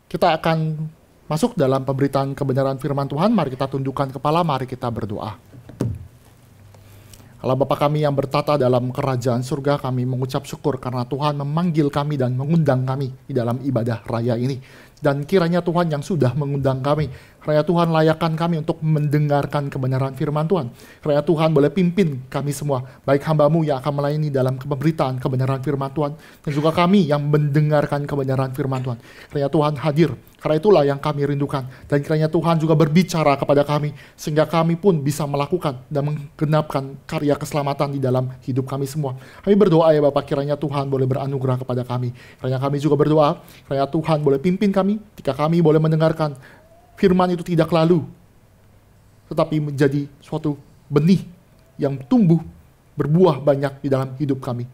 Kita akan masuk dalam pemberitaan kebenaran firman Tuhan. Mari kita tundukkan kepala, mari kita berdoa. Allah Bapa kami yang bertata dalam kerajaan surga, kami mengucap syukur karena Tuhan memanggil kami dan mengundang kami di dalam ibadah raya ini. Dan kiranya Tuhan yang sudah mengundang kami, kiranya Tuhan layakkan kami untuk mendengarkan kebenaran firman Tuhan. Kiranya Tuhan boleh pimpin kami semua, baik hamba-Mu yang akan melayani dalam pemberitaan kebenaran firman Tuhan, dan juga kami yang mendengarkan kebenaran firman Tuhan. Kiranya Tuhan hadir, karena itulah yang kami rindukan. Dan kiranya Tuhan juga berbicara kepada kami, sehingga kami pun bisa melakukan dan menggenapkan karya keselamatan di dalam hidup kami semua. Kami berdoa ya Bapak, kiranya Tuhan boleh beranugerah kepada kami. Kiranya kami juga berdoa, kiranya Tuhan boleh pimpin kami, ketika kami boleh mendengarkan firman itu tidak lalu, tetapi menjadi suatu benih yang tumbuh, berbuah banyak di dalam hidup kami.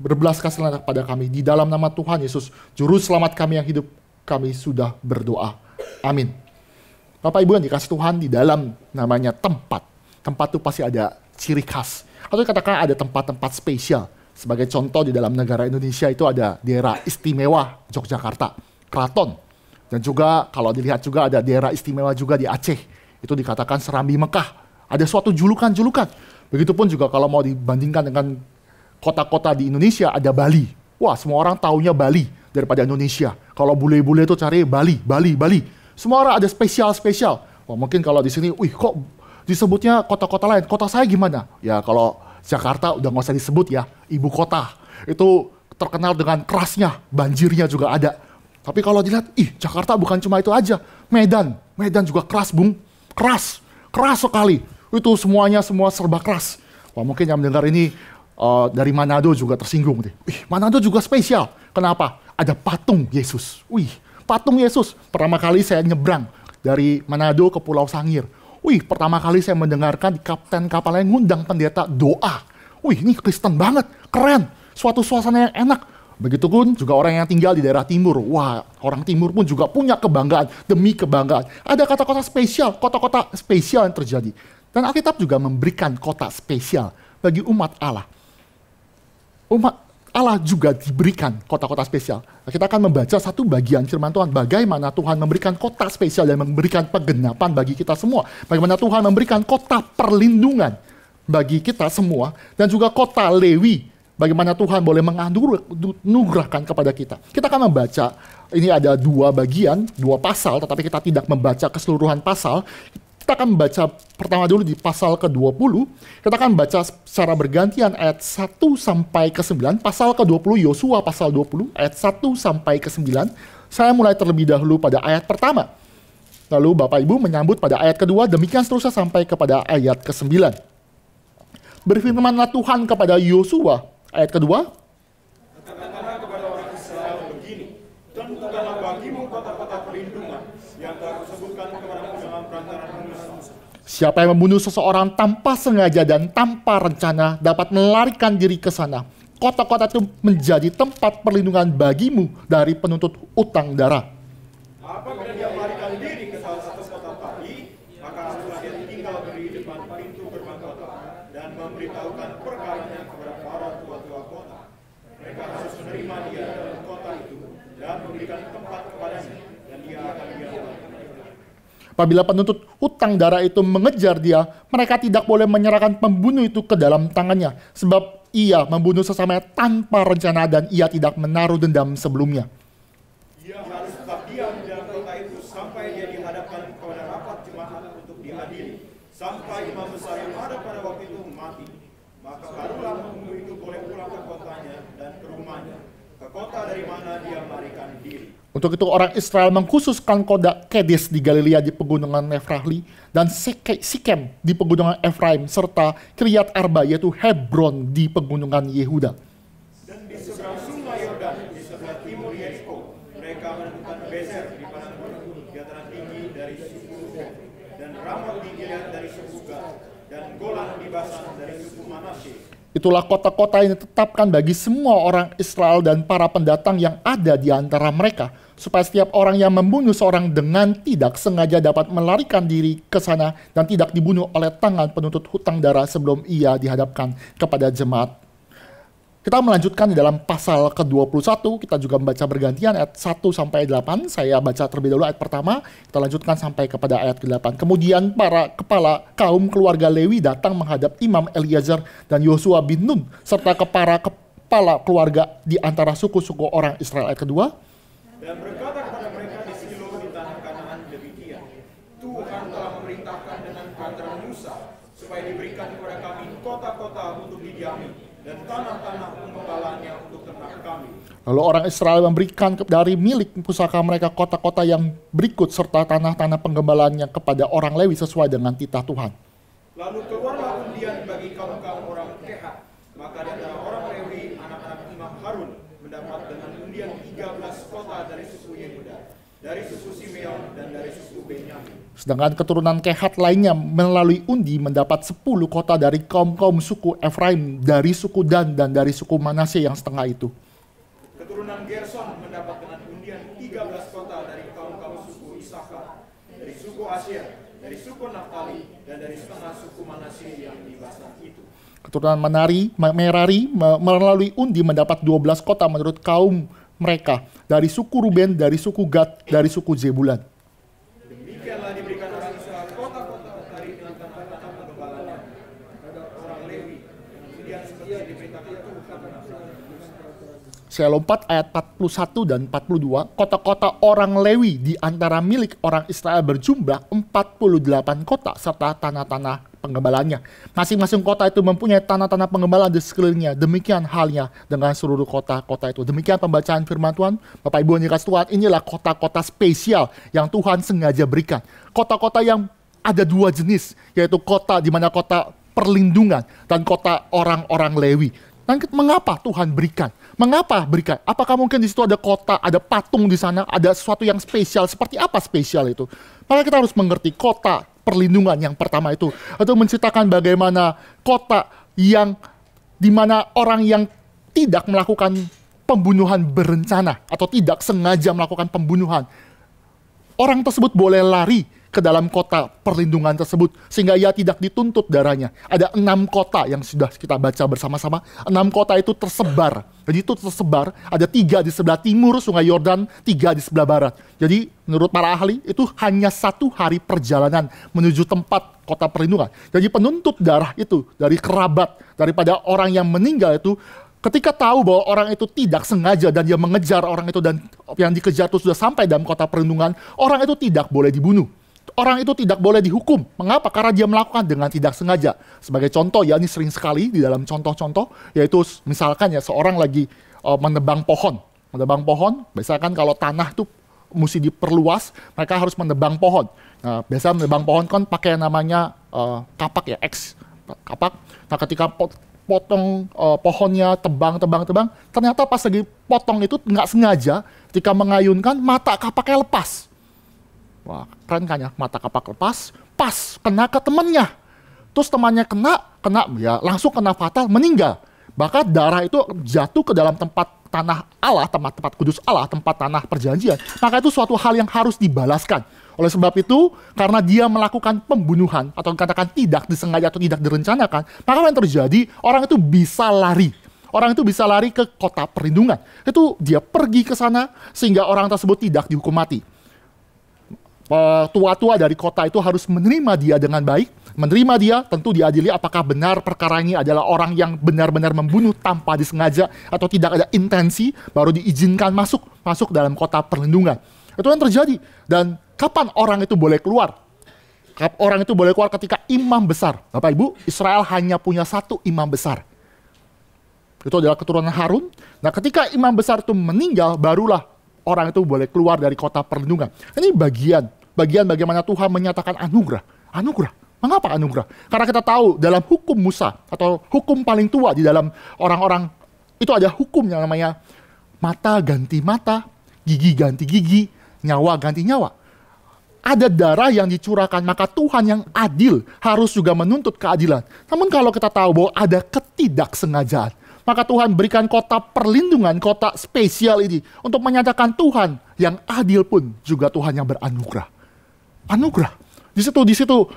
Berbelas kasihan kepada kami. Di dalam nama Tuhan Yesus, Juru Selamat kami yang hidup, kami sudah berdoa. Amin. Bapak Ibu yang dikasih Tuhan, di dalam namanya tempat. Tempat itu pasti ada ciri khas. Atau katakan ada tempat-tempat spesial. Sebagai contoh di dalam negara Indonesia itu ada daerah istimewa Yogyakarta, Keraton. Dan juga kalau dilihat juga ada daerah istimewa juga di Aceh. Itu dikatakan Serambi Mekah. Ada suatu julukan-julukan. Begitupun juga kalau mau dibandingkan dengan kota-kota di Indonesia, ada Bali. Wah, semua orang taunya Bali daripada Indonesia. Kalau bule-bule itu cari Bali, Bali, Bali. Semua orang ada spesial-spesial. Wah, mungkin kalau di sini, wih kok disebutnya kota-kota lain. Kota saya gimana? Ya kalau Jakarta udah nggak usah disebut ya, ibu kota. Itu terkenal dengan kerasnya, banjirnya juga ada. Tapi kalau dilihat, Jakarta bukan cuma itu aja. Medan juga keras, Bung. Keras sekali. Itu semuanya semua serba keras. Wah, mungkin yang mendengar ini dari Manado juga tersinggung. Manado juga spesial. Kenapa? Ada patung Yesus. Patung Yesus. Pertama kali saya nyebrang dari Manado ke Pulau Sangir. Pertama kali saya mendengarkan di kapten kapal yang ngundang pendeta doa. Ini Kristen banget, keren. Suatu suasana yang enak. Begitupun juga orang yang tinggal di daerah timur. Wah, orang timur pun juga punya kebanggaan demi kebanggaan. Ada kota-kota spesial, kota-kota spesial yang terjadi. Dan Alkitab juga memberikan kota spesial bagi umat Allah. Umat Allah juga diberikan kota-kota spesial. Kita akan membaca satu bagian firman Tuhan. Bagaimana Tuhan memberikan kota spesial dan memberikan penggenapan bagi kita semua. Bagaimana Tuhan memberikan kota perlindungan bagi kita semua. Dan juga kota Lewi. Bagaimana Tuhan boleh menganugerahkan kepada kita. Kita akan membaca, ini ada dua bagian, dua pasal, tetapi kita tidak membaca keseluruhan pasal. Kita akan membaca pertama dulu di pasal ke-20. Kita akan membaca secara bergantian ayat 1 sampai ke-9. Pasal ke-20, Yosua pasal 20, ayat 1 sampai ke-9. Saya mulai terlebih dahulu pada ayat pertama. Lalu Bapak Ibu menyambut pada ayat kedua, demikian seterusnya sampai kepada ayat ke-9. Berfirmanlah Tuhan kepada Yosua, ayat kedua, katakanlah kepada orang Israel begini, tentukanlah bagimu kota-kota perlindungan yang telah kusebutkan kepadamu dalam perantaran Musa. siapa yang membunuh seseorang tanpa sengaja dan tanpa rencana dapat melarikan diri ke sana. Kota-kota itu menjadi tempat perlindungan bagimu dari penuntut utang darah. Apabila dia melarikan diri ke salah satu kota tadi, maka haruslah dia tinggal berdiri di depan pintu gerbang kota dan memberitahukan perkaranya kepada para tua-tua kota. Mereka harus menerima dia dalam kota itu dan memberikan tempat kepadanya, dan dia akan diam. Apabila penuntut hutang darah itu mengejar dia, mereka tidak boleh menyerahkan pembunuh itu ke dalam tangannya, sebab ia membunuh sesamanya tanpa rencana dan ia tidak menaruh dendam sebelumnya. Ia harus tetap diam di dalam kota itu sampai dia dihadapkan kepada rapat jemaat untuk diadili, sampai imam besar yang ada pada waktu itu mati. Maka barulah pembunuh itu boleh pulang ke kotanya dan ke rumahnya, ke kota dari mana dia melarikan diri. Untuk itu orang Israel mengkhususkan kota Kedes di Galilea di pegunungan Nefrahli dan Sikem di pegunungan Efraim serta Kiryat Arba yaitu Hebron di pegunungan Yehuda. Dan di seberang sungai Yordan di sebelah timur Yeriko, mereka menentukan Bezer di padang gunung di dataran tinggi dari suku Reuben, dan Ramot di Gilead dari suku Gad, dan Golan di Basan dari suku Manasye. Itulah kota-kota yang ditetapkan bagi semua orang Israel dan para pendatang yang ada di antara mereka, supaya setiap orang yang membunuh seorang dengan tidak sengaja dapat melarikan diri ke sana dan tidak dibunuh oleh tangan penuntut hutang darah sebelum ia dihadapkan kepada jemaat. Kita melanjutkan di dalam pasal ke-21, kita juga membaca bergantian ayat 1 sampai 8. Saya baca terlebih dahulu ayat pertama, kita lanjutkan sampai kepada ayat ke-8. Kemudian para kepala kaum keluarga Lewi datang menghadap Imam Eliazar dan Yosua bin Nun, serta para kepala keluarga di antara suku-suku orang Israel. Ayat kedua. Dan berkata kepada mereka di Silo di tanah Kanaan demikian, Tuhan telah memerintahkan dengan perantara Musa, supaya diberikan kepada kami kota-kota untuk didiami, dan tanah-tanah pengembalaannya untuk ternak kami. Lalu orang Israel memberikan dari milik pusaka mereka kota-kota yang berikut serta tanah-tanah penggembalaannya kepada orang Lewi sesuai dengan titah Tuhan. Lalu keluarlah undian bagi kaum-kaum orang Kehat, maka di antara orang Lewi, anak-anak Imam Harun mendapat dengan undian 13 kota dari suku Yehuda, dari suku Simeon dan dari suku Benyamin. Sedangkan keturunan Kehat lainnya melalui undi mendapat 10 kota dari kaum-kaum suku Efraim, dari suku Dan, dan dari suku Manasye yang setengah itu. Keturunan Gerson mendapat dengan undian 13 kota dari kaum-kaum suku Isakar, dari suku Asyer, dari suku Naftali, dan dari setengah suku Manasye yang di Basan itu. Keturunan Merari melalui undi mendapat 12 kota menurut kaum mereka, dari suku Ruben, dari suku Gad, dari suku Zebulan. Demikianlah diberikan orang Israel kota-kota dari tanah-tanah penggembalaannya kepada orang Lewi, dengan undian seperti yang diperintahkan Tuhan. Saya lompat ayat 41 dan 42. Kota-kota orang Lewi di antara milik orang Israel berjumlah 48 kota serta tanah-tanah penggembalaannya. Masing-masing kota itu mempunyai tanah-tanah penggembalaan di sekelilingnya. Demikian halnya dengan seluruh kota-kota itu. Demikian pembacaan firman Tuhan. Bapak Ibu yang dikasih Tuhan, inilah kota-kota spesial yang Tuhan sengaja berikan. Kota-kota yang ada dua jenis, yaitu kota di mana kota perlindungan dan kota orang-orang Lewi. Dan mengapa Tuhan berikan? Mengapa berikan? Apakah mungkin di situ ada kota, ada patung di sana, ada sesuatu yang spesial? Seperti apa spesial itu? Maka kita harus mengerti kota perlindungan yang pertama itu menceritakan bagaimana kota yang dimana orang yang tidak melakukan pembunuhan berencana atau tidak sengaja melakukan pembunuhan, orang tersebut boleh lari ke dalam kota perlindungan tersebut sehingga ia tidak dituntut darahnya. Ada 6 kota yang sudah kita baca bersama-sama. 6 kota itu tersebar. Jadi itu tersebar, ada 3 di sebelah timur Sungai Yordan, 3 di sebelah barat. Jadi menurut para ahli itu hanya 1 hari perjalanan menuju tempat kota perlindungan. Jadi penuntut darah itu dari kerabat, daripada orang yang meninggal itu, ketika tahu bahwa orang itu tidak sengaja dan dia mengejar orang itu dan yang dikejar itu sudah sampai dalam kota perlindungan, orang itu tidak boleh dibunuh. Orang itu tidak boleh dihukum. Mengapa? Karena dia melakukan dengan tidak sengaja. Sebagai contoh, ya ini sering sekali di dalam contoh-contoh, yaitu misalkan ya seorang lagi menebang pohon. Menebang pohon, misalkan kalau tanah itu mesti diperluas, mereka harus menebang pohon. Nah, biasa menebang pohon kan pakai namanya kapak ya, X. Kapak. Nah, ketika potong pohonnya, tebang, ternyata pas lagi potong itu nggak sengaja, ketika mengayunkan, mata kapaknya lepas. Wah, keren kan ya, mata kapak lepas, pas kena ke temannya. Terus temannya kena ya langsung kena fatal, meninggal. Bahkan darah itu jatuh ke dalam tempat tanah Allah, tempat kudus Allah, tempat tanah perjanjian. Maka itu suatu hal yang harus dibalaskan. Oleh sebab itu, karena dia melakukan pembunuhan atau katakan tidak disengaja atau tidak direncanakan, maka apa yang terjadi? Orang itu bisa lari. Orang itu bisa lari ke kota perlindungan. Itu dia pergi ke sana sehingga orang tersebut tidak dihukum mati. Tua-tua dari kota itu harus menerima dia dengan baik, menerima dia, tentu diadili apakah benar perkara ini adalah orang yang benar-benar membunuh tanpa disengaja atau tidak ada intensi, baru diizinkan masuk dalam kota perlindungan. Itu yang terjadi. Dan kapan orang itu boleh keluar? Orang itu boleh keluar ketika imam besar. Bapak Ibu, Israel hanya punya 1 imam besar. Itu adalah keturunan Harun. Nah, ketika imam besar itu meninggal, barulah orang itu boleh keluar dari kota perlindungan. Ini bagian bagaimana Tuhan menyatakan anugerah. Anugerah. Mengapa anugerah? Karena kita tahu dalam hukum Musa atau hukum paling tua di dalam orang-orang itu ada hukum yang namanya mata ganti mata, gigi ganti gigi, nyawa ganti nyawa. Ada darah yang dicurahkan, maka Tuhan yang adil harus juga menuntut keadilan. Namun kalau kita tahu bahwa ada ketidaksengajaan, maka Tuhan berikan kota perlindungan, kota spesial ini untuk menyatakan Tuhan yang adil pun juga Tuhan yang beranugerah. Anugerah. Di situ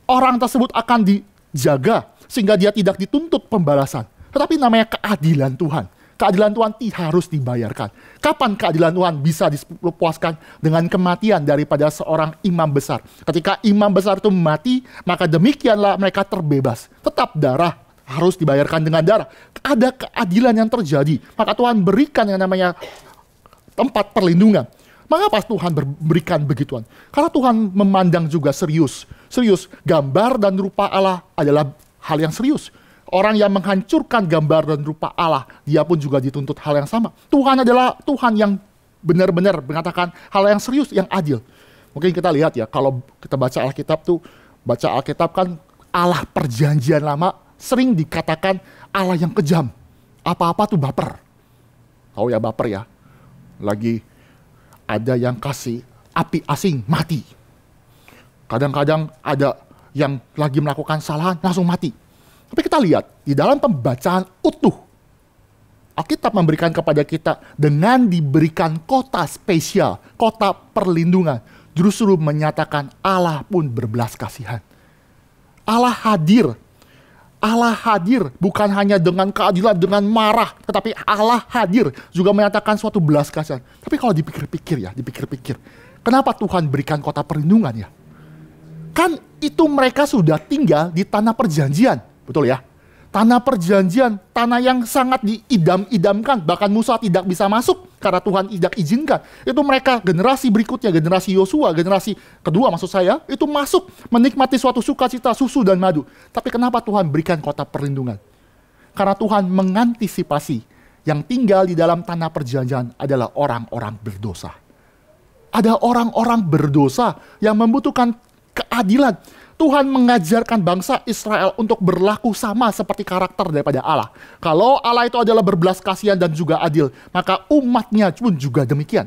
orang tersebut akan dijaga sehingga dia tidak dituntut pembalasan. Tetapi namanya keadilan Tuhan. Keadilan Tuhan harus dibayarkan. Kapan keadilan Tuhan bisa dipuaskan? Dengan kematian daripada seorang imam besar. Ketika imam besar itu mati, maka demikianlah mereka terbebas. Tetap darah harus dibayarkan dengan darah. Ada keadilan yang terjadi. Maka Tuhan berikan yang namanya tempat perlindungan. Mengapa Tuhan berikan begituan? Karena Tuhan memandang juga serius. Serius, gambar dan rupa Allah adalah hal yang serius. Orang yang menghancurkan gambar dan rupa Allah, dia pun juga dituntut hal yang sama. Tuhan adalah Tuhan yang benar-benar mengatakan hal yang serius, yang adil. Mungkin kita lihat ya, kalau kita baca Alkitab tuh, baca Alkitab kan Allah perjanjian lama sering dikatakan Allah yang kejam. Apa-apa tuh baper. Tahu ya baper ya? Lagi ada yang kasih api asing mati. Kadang-kadang ada yang lagi melakukan kesalahan langsung mati. Tapi kita lihat di dalam pembacaan utuh, Alkitab memberikan kepada kita dengan diberikan kota spesial, kota perlindungan, justru menyatakan Allah pun berbelas kasihan. Allah hadir. Allah hadir bukan hanya dengan keadilan, dengan marah, tetapi Allah hadir juga menyatakan suatu belas kasihan. Tapi kalau dipikir-pikir, kenapa Tuhan berikan kota perlindungan ya? Kan itu mereka sudah tinggal di tanah perjanjian. Betul ya? Tanah perjanjian, tanah yang sangat diidam-idamkan. Bahkan Musa tidak bisa masuk karena Tuhan tidak izinkan. Itu mereka generasi berikutnya, generasi Yosua, generasi kedua maksud saya, itu masuk menikmati suatu sukacita, susu dan madu. Tapi kenapa Tuhan berikan kota perlindungan? Karena Tuhan mengantisipasi yang tinggal di dalam tanah perjanjian adalah orang-orang berdosa. Ada orang-orang berdosa yang membutuhkan keadilan. Tuhan mengajarkan bangsa Israel untuk berlaku sama seperti karakter daripada Allah. Kalau Allah itu adalah berbelas kasihan dan juga adil, maka umatnya pun juga demikian.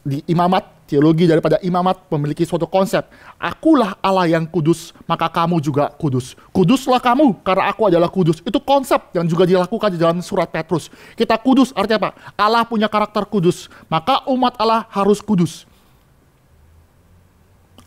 Di imamat, teologi daripada imamat memiliki suatu konsep. Akulah Allah yang kudus, maka kamu juga kudus. Kuduslah kamu, karena aku adalah kudus. Itu konsep yang juga dilakukan di dalam surat Petrus. Kita kudus, artinya apa? Allah punya karakter kudus, maka umat Allah harus kudus.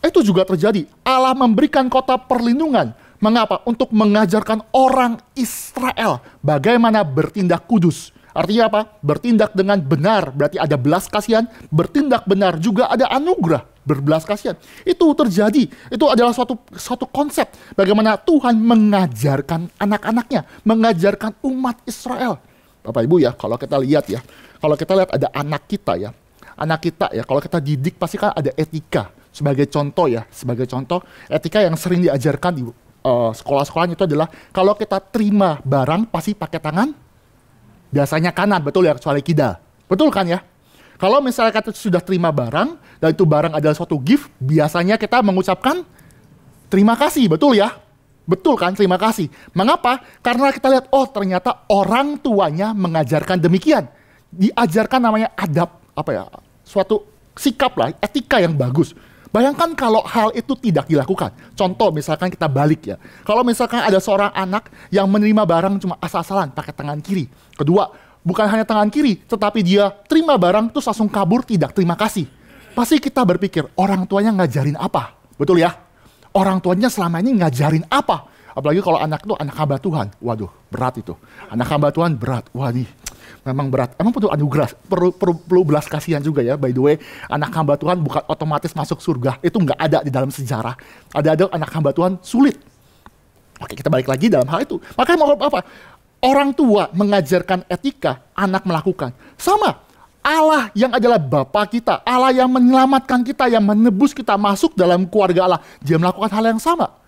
Itu juga terjadi. Allah memberikan kota perlindungan. Mengapa? Untuk mengajarkan orang Israel bagaimana bertindak kudus. Artinya apa? Bertindak dengan benar. Berarti ada belas kasihan. Bertindak benar juga ada anugerah. Berbelas kasihan. Itu terjadi. Itu adalah suatu konsep. Bagaimana Tuhan mengajarkan anak-anaknya. Mengajarkan umat Israel. Bapak Ibu ya, kalau kita lihat ya. Kalau kita lihat ada anak kita ya. Anak kita ya, kalau kita didik pasti kan ada etika. Sebagai contoh ya, etika yang sering diajarkan di sekolah-sekolah itu adalah kalau kita terima barang pasti pakai tangan, biasanya kanan, betul ya, kecuali kidal. Betul kan ya? Kalau misalnya kita sudah terima barang, dan itu barang adalah suatu gift, biasanya kita mengucapkan terima kasih, betul ya? Betul kan, terima kasih. Mengapa? Karena kita lihat, oh ternyata orang tuanya mengajarkan demikian. Diajarkan namanya adab, suatu sikap lah, etika yang bagus. Bayangkan kalau hal itu tidak dilakukan. Contoh misalkan kita balik ya. Kalau misalkan ada seorang anak yang menerima barang cuma asal-asalan pakai tangan kiri. Kedua, bukan hanya tangan kiri, tetapi dia terima barang terus langsung kabur tidak terima kasih. Pasti kita berpikir, orang tuanya ngajarin apa? Betul ya? Orang tuanya selama ini ngajarin apa? Apalagi kalau anak itu anak hamba Tuhan. Waduh, berat itu. Anak hamba Tuhan berat. Wah nih, memang berat. Emang perlu anugerah, perlu belas kasihan juga ya. By the way, anak hamba Tuhan bukan otomatis masuk surga. Itu nggak ada di dalam sejarah. Ada anak hamba Tuhan sulit. Oke, kita balik lagi dalam hal itu. Makanya mau apa? Orang tua mengajarkan etika, anak melakukan. Sama, Allah yang adalah Bapa kita, Allah yang menyelamatkan kita, yang menebus kita masuk dalam keluarga Allah. Dia melakukan hal yang sama.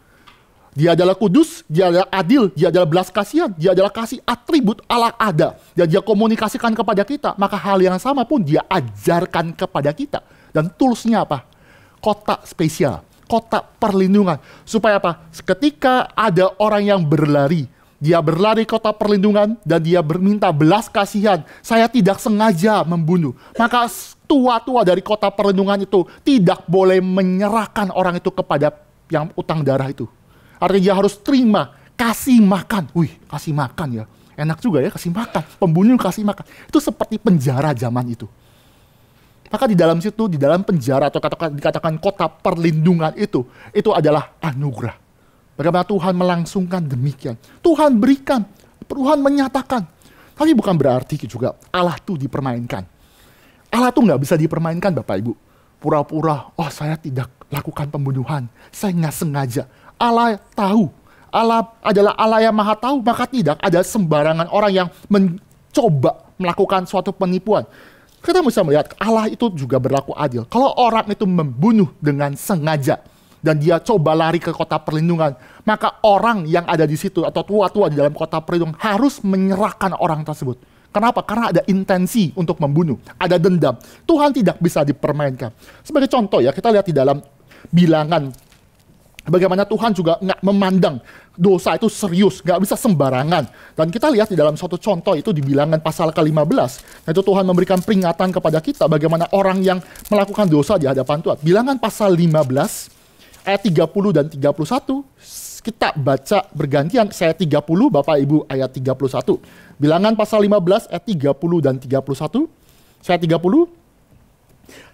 Dia adalah kudus, dia adalah adil, dia adalah belas kasihan, dia adalah kasih, atribut Allah ada. Dan dia komunikasikan kepada kita, maka hal yang sama pun dia ajarkan kepada kita. Dan toolsnya apa? Kota spesial, kota perlindungan. Supaya apa? Ketika ada orang yang berlari, dia berlari kota perlindungan dan dia berminta belas kasihan. Saya tidak sengaja membunuh. Maka tua-tua dari kota perlindungan itu tidak boleh menyerahkan orang itu kepada yang utang darah itu. Artinya dia harus terima, kasih makan. Wih, kasih makan ya. Enak juga ya, kasih makan. Pembunuh kasih makan. Itu seperti penjara zaman itu. Maka di dalam situ, di dalam penjara atau dikatakan kota perlindungan itu adalah anugerah. Bagaimana Tuhan melangsungkan demikian. Tuhan berikan Tuhan menyatakan. Tapi bukan berarti juga Allah tuh dipermainkan. Allah tuh nggak bisa dipermainkan, Bapak Ibu. Pura-pura, oh saya tidak lakukan pembunuhan, saya nggak sengaja. Allah tahu, Allah adalah Allah yang maha tahu, maka tidak ada sembarangan orang yang mencoba melakukan suatu penipuan. Kita bisa melihat Allah itu juga berlaku adil. Kalau orang itu membunuh dengan sengaja dan dia coba lari ke kota perlindungan, maka orang yang ada di situ atau tua-tua di dalam kota perlindungan harus menyerahkan orang tersebut. Kenapa? Karena ada intensi untuk membunuh, ada dendam. Tuhan tidak bisa dipermainkan. Sebagai contoh ya, kita lihat di dalam Bilangan, bagaimana Tuhan juga nggak memandang dosa itu serius, nggak bisa sembarangan. Dan kita lihat di dalam suatu contoh itu di Bilangan pasal ke-15, yaitu Tuhan memberikan peringatan kepada kita bagaimana orang yang melakukan dosa di hadapan Tuhan. Bilangan pasal 15, ayat 30 dan 31, kita baca bergantian. Saya 30, Bapak Ibu ayat 31. Bilangan pasal 15 ayat 30 dan 31. Saya 30.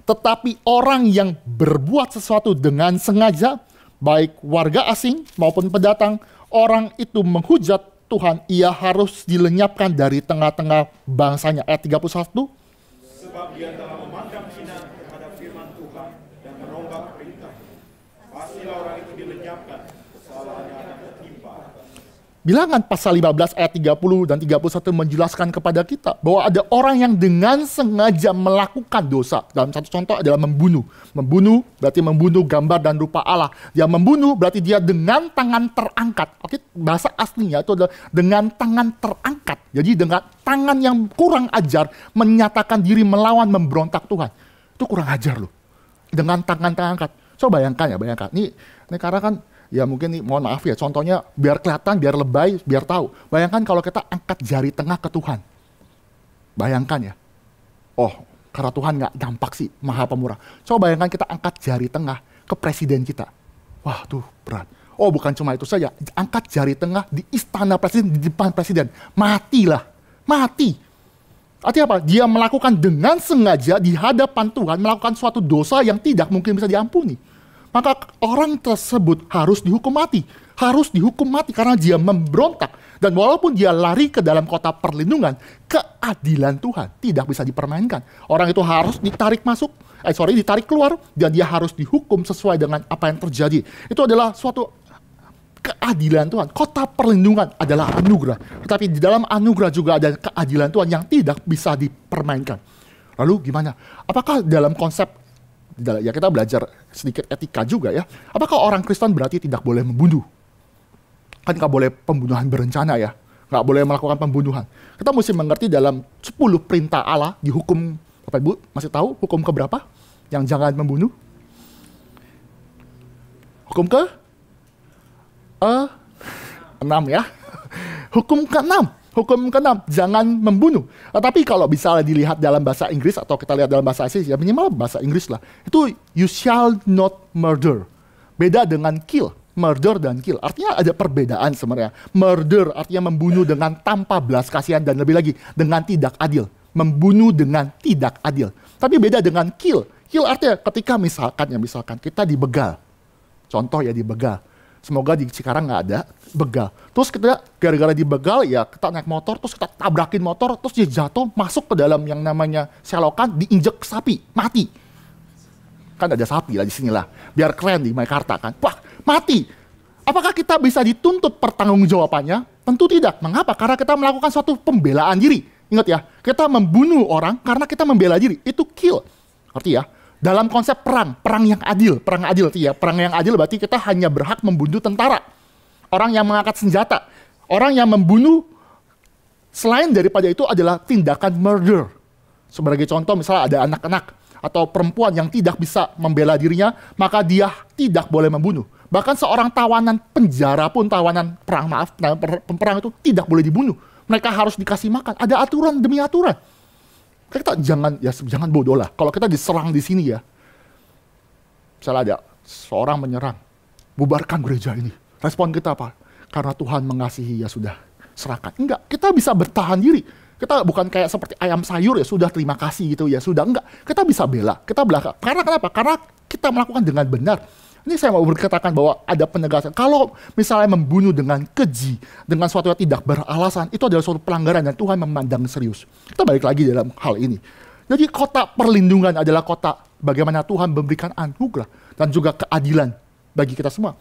Tetapi orang yang berbuat sesuatu dengan sengaja, baik warga asing maupun pendatang, orang itu menghujat Tuhan, ia harus dilenyapkan dari tengah-tengah bangsanya. Ayat 31. Sebab dia telah memandang hina terhadap firman Tuhan dan merombak perintah. Pastilah orang itu dilenyapkan, kesalahannya akan tertimpa. Bilangan pasal 15 ayat 30 dan 31 menjelaskan kepada kita bahwa ada orang yang dengan sengaja melakukan dosa. Dalam satu contoh adalah membunuh. Membunuh berarti membunuh gambar dan rupa Allah. Dia membunuh berarti dia dengan tangan terangkat. Oke, bahasa aslinya itu adalah dengan tangan terangkat. Jadi dengan tangan yang kurang ajar menyatakan diri melawan, memberontak Tuhan. Itu kurang ajar loh. Dengan tangan terangkat. Coba bayangkan ya, bayangkan. Ini karena kan ya mungkin nih, mohon maaf ya, contohnya biar kelihatan, biar lebay, biar tahu. Bayangkan kalau kita angkat jari tengah ke Tuhan. Bayangkan ya. Oh, karena Tuhan nggak gampang sih, maha pemurah. Coba bayangkan kita angkat jari tengah ke presiden kita. Wah, tuh berat. Oh, bukan cuma itu saja. Angkat jari tengah di istana presiden, di depan presiden. Matilah. Mati. Artinya apa? Dia melakukan dengan sengaja di hadapan Tuhan, melakukan suatu dosa yang tidak mungkin bisa diampuni. Maka orang tersebut harus dihukum mati. Harus dihukum mati karena dia memberontak. Dan walaupun dia lari ke dalam kota perlindungan, keadilan Tuhan tidak bisa dipermainkan. Orang itu harus ditarik ditarik keluar, dan dia harus dihukum sesuai dengan apa yang terjadi. Itu adalah suatu keadilan Tuhan. Kota perlindungan adalah anugerah. Tetapi di dalam anugerah juga ada keadilan Tuhan yang tidak bisa dipermainkan. Lalu gimana? Apakah dalam konsep, ya kita belajar sedikit etika juga ya. Apakah orang Kristen berarti tidak boleh membunuh? Kan nggak boleh pembunuhan berencana ya. Nggak boleh melakukan pembunuhan. Kita mesti mengerti dalam 10 perintah Allah di hukum, Bapak Ibu masih tahu hukum keberapa? Yang jangan membunuh? Hukum ke? 6 ya. Hukum ke-6. Hukum ke-6, jangan membunuh. Tapi kalau bisa dilihat dalam bahasa Inggris atau kita lihat dalam bahasa Asia, ya minimal bahasa Inggris lah. Itu you shall not murder. Beda dengan kill. Murder dan kill. Artinya ada perbedaan sebenarnya. Murder artinya membunuh dengan tanpa belas kasihan dan lebih lagi dengan tidak adil. Membunuh dengan tidak adil. Tapi beda dengan kill. Kill artinya ketika misalkan kita dibegal. Contoh ya dibegal. Semoga di Cikarang nggak ada begal. Terus kita gara-gara dibegal ya kita naik motor, terus kita tabrakin motor, terus dia jatuh masuk ke dalam yang namanya selokan, diinjek sapi, mati. Kan ada sapi lah di sini lah, biar keren di Maikarta kan. Wah, mati. Apakah kita bisa dituntut pertanggungjawabannya? Tentu tidak. Mengapa? Karena kita melakukan suatu pembelaan diri. Ingat ya, kita membunuh orang karena kita membela diri. Itu kill. Arti ya. Dalam konsep perang yang adil, perang yang adil berarti kita hanya berhak membunuh tentara, orang yang mengangkat senjata, orang yang membunuh. Selain daripada itu adalah tindakan murder. Sebagai contoh misalnya ada anak-anak atau perempuan yang tidak bisa membela dirinya, maka dia tidak boleh membunuh. Bahkan seorang tawanan penjara pun, tawanan perang itu tidak boleh dibunuh. Mereka harus dikasih makan. Ada aturan demi aturan. Kita jangan bodoh lah. Kalau kita diserang di sini ya, misalnya ada seorang menyerang, bubarkan gereja ini. Respon kita apa? Karena Tuhan mengasihi ya sudah, serahkan. Enggak, kita bisa bertahan diri. Kita bukan kayak seperti ayam sayur ya sudah terima kasih gitu ya sudah. Enggak, kita bisa bela, kita belakang. Karena kenapa? Karena kita melakukan dengan benar. Ini saya mau berkatakan bahwa ada penegasan. Kalau misalnya membunuh dengan keji, dengan suatu yang tidak beralasan, itu adalah suatu pelanggaran dan Tuhan memandang serius. Kita balik lagi dalam hal ini. Jadi kota perlindungan adalah kota bagaimana Tuhan memberikan anugerah dan juga keadilan bagi kita semua.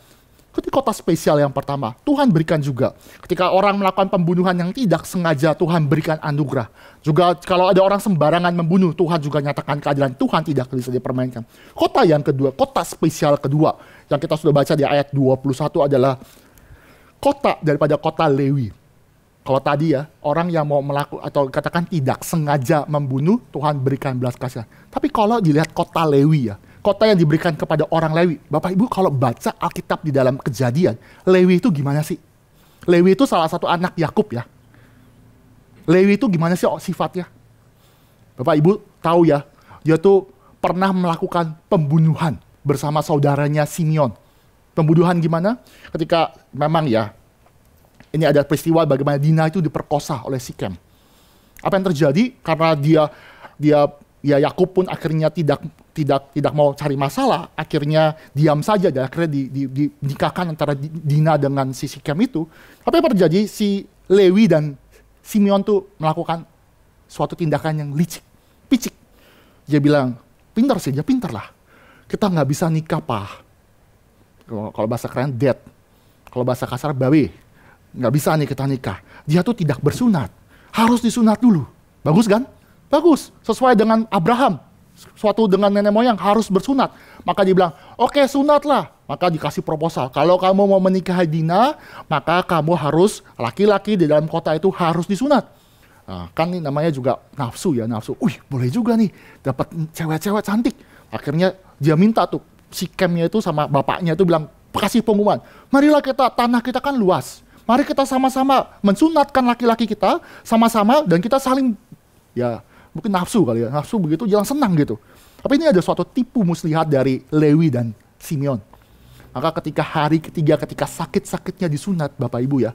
Itu kota spesial yang pertama, Tuhan berikan juga. Ketika orang melakukan pembunuhan yang tidak sengaja, Tuhan berikan anugerah. Juga kalau ada orang sembarangan membunuh, Tuhan juga nyatakan keadilan. Tuhan tidak bisa dipermainkan. Kota yang kedua, kota spesial kedua, yang kita sudah baca di ayat 21 adalah kota daripada kota Lewi. Kalau tadi ya, orang yang mau melakukan atau katakan tidak sengaja membunuh, Tuhan berikan belas kasihan. Tapi kalau dilihat kota Lewi ya, kota yang diberikan kepada orang Lewi. Bapak Ibu kalau baca Alkitab di dalam Kejadian, Lewi itu gimana sih? Lewi itu salah satu anak Yakub ya. Lewi itu gimana sih sifatnya? Bapak Ibu tahu ya, dia tuh pernah melakukan pembunuhan bersama saudaranya Simeon. Pembunuhan gimana? Ketika memang ya, ini ada peristiwa bagaimana Dina itu diperkosa oleh Sikem. Apa yang terjadi? Karena dia Yakub pun akhirnya tidak mau cari masalah, akhirnya diam saja dan akhirnya dinikahkan antara Dina dengan si Sikem itu. Apa yang terjadi? Si Lewi dan Simeon tuh melakukan suatu tindakan yang licik, picik. Dia bilang, pintar sih, dia pintar lah. Kita nggak bisa nikah, Pak. Kalau bahasa keren, dead. Kalau bahasa kasar, babe. Nggak bisa nih kita nikah. Dia tuh tidak bersunat. Harus disunat dulu. Bagus kan? Bagus. Sesuai dengan Abraham. Suatu dengan nenek moyang harus bersunat. Maka dia bilang, oke sunatlah. Maka dikasih proposal. Kalau kamu mau menikahi Dina, maka kamu harus, laki-laki di dalam kota itu harus disunat. Nah, kan ini namanya juga nafsu ya, nafsu. Boleh juga nih, dapat cewek-cewek cantik. Akhirnya dia minta tuh, si Kemnya itu sama bapaknya itu bilang, kasih pengumuman. Marilah kita, tanah kita kan luas. Mari kita sama-sama mensunatkan laki-laki kita, sama-sama, dan kita saling, ya mungkin nafsu kali ya, nafsu begitu jalan senang gitu. Tapi ini ada suatu tipu muslihat dari Lewi dan Simeon. Maka ketika hari ketiga, ketika sakit-sakitnya disunat, Bapak Ibu ya,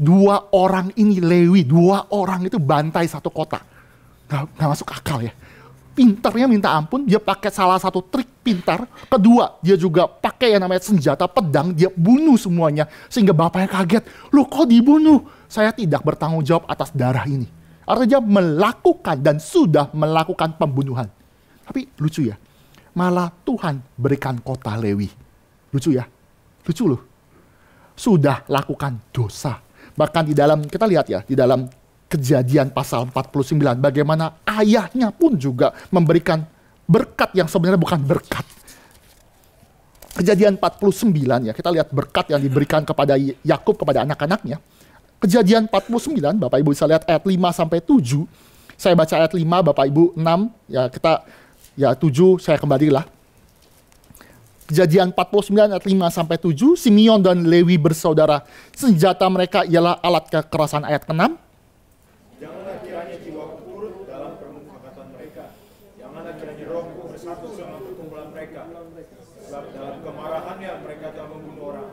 2 orang ini Lewi, 2 orang itu bantai satu kota. Nggak masuk akal ya. Pintarnya minta ampun, dia pakai salah satu trik pintar. Kedua, dia juga pakai yang namanya senjata pedang, dia bunuh semuanya. Sehingga bapaknya kaget, loh kok dibunuh? Saya tidak bertanggung jawab atas darah ini. Artinya melakukan dan sudah melakukan pembunuhan. Tapi lucu ya, malah Tuhan berikan kota Lewi. Lucu ya, lucu loh. Sudah lakukan dosa. Bahkan di dalam, kita lihat ya, di dalam Kejadian pasal 49, bagaimana ayahnya pun juga memberikan berkat yang sebenarnya bukan berkat. Kejadian 49 ya, kita lihat berkat yang diberikan kepada Yakub kepada anak-anaknya. Kejadian 49, Bapak Ibu bisa lihat ayat 5 sampai 7. Saya baca ayat 5, Bapak Ibu 6, ya kita ya 7 saya kembalilah. Kejadian 49 ayat 5 sampai 7, Simeon dan Lewi bersaudara. Senjata mereka ialah alat kekerasan ayat ke-6. Janganlah kiranya jiwaku turut dalam permufakatan mereka. Janganlah kiranya rohku bersatu sama perkumpulan mereka. Sebab dalam kemarahannya mereka telah membunuh orang.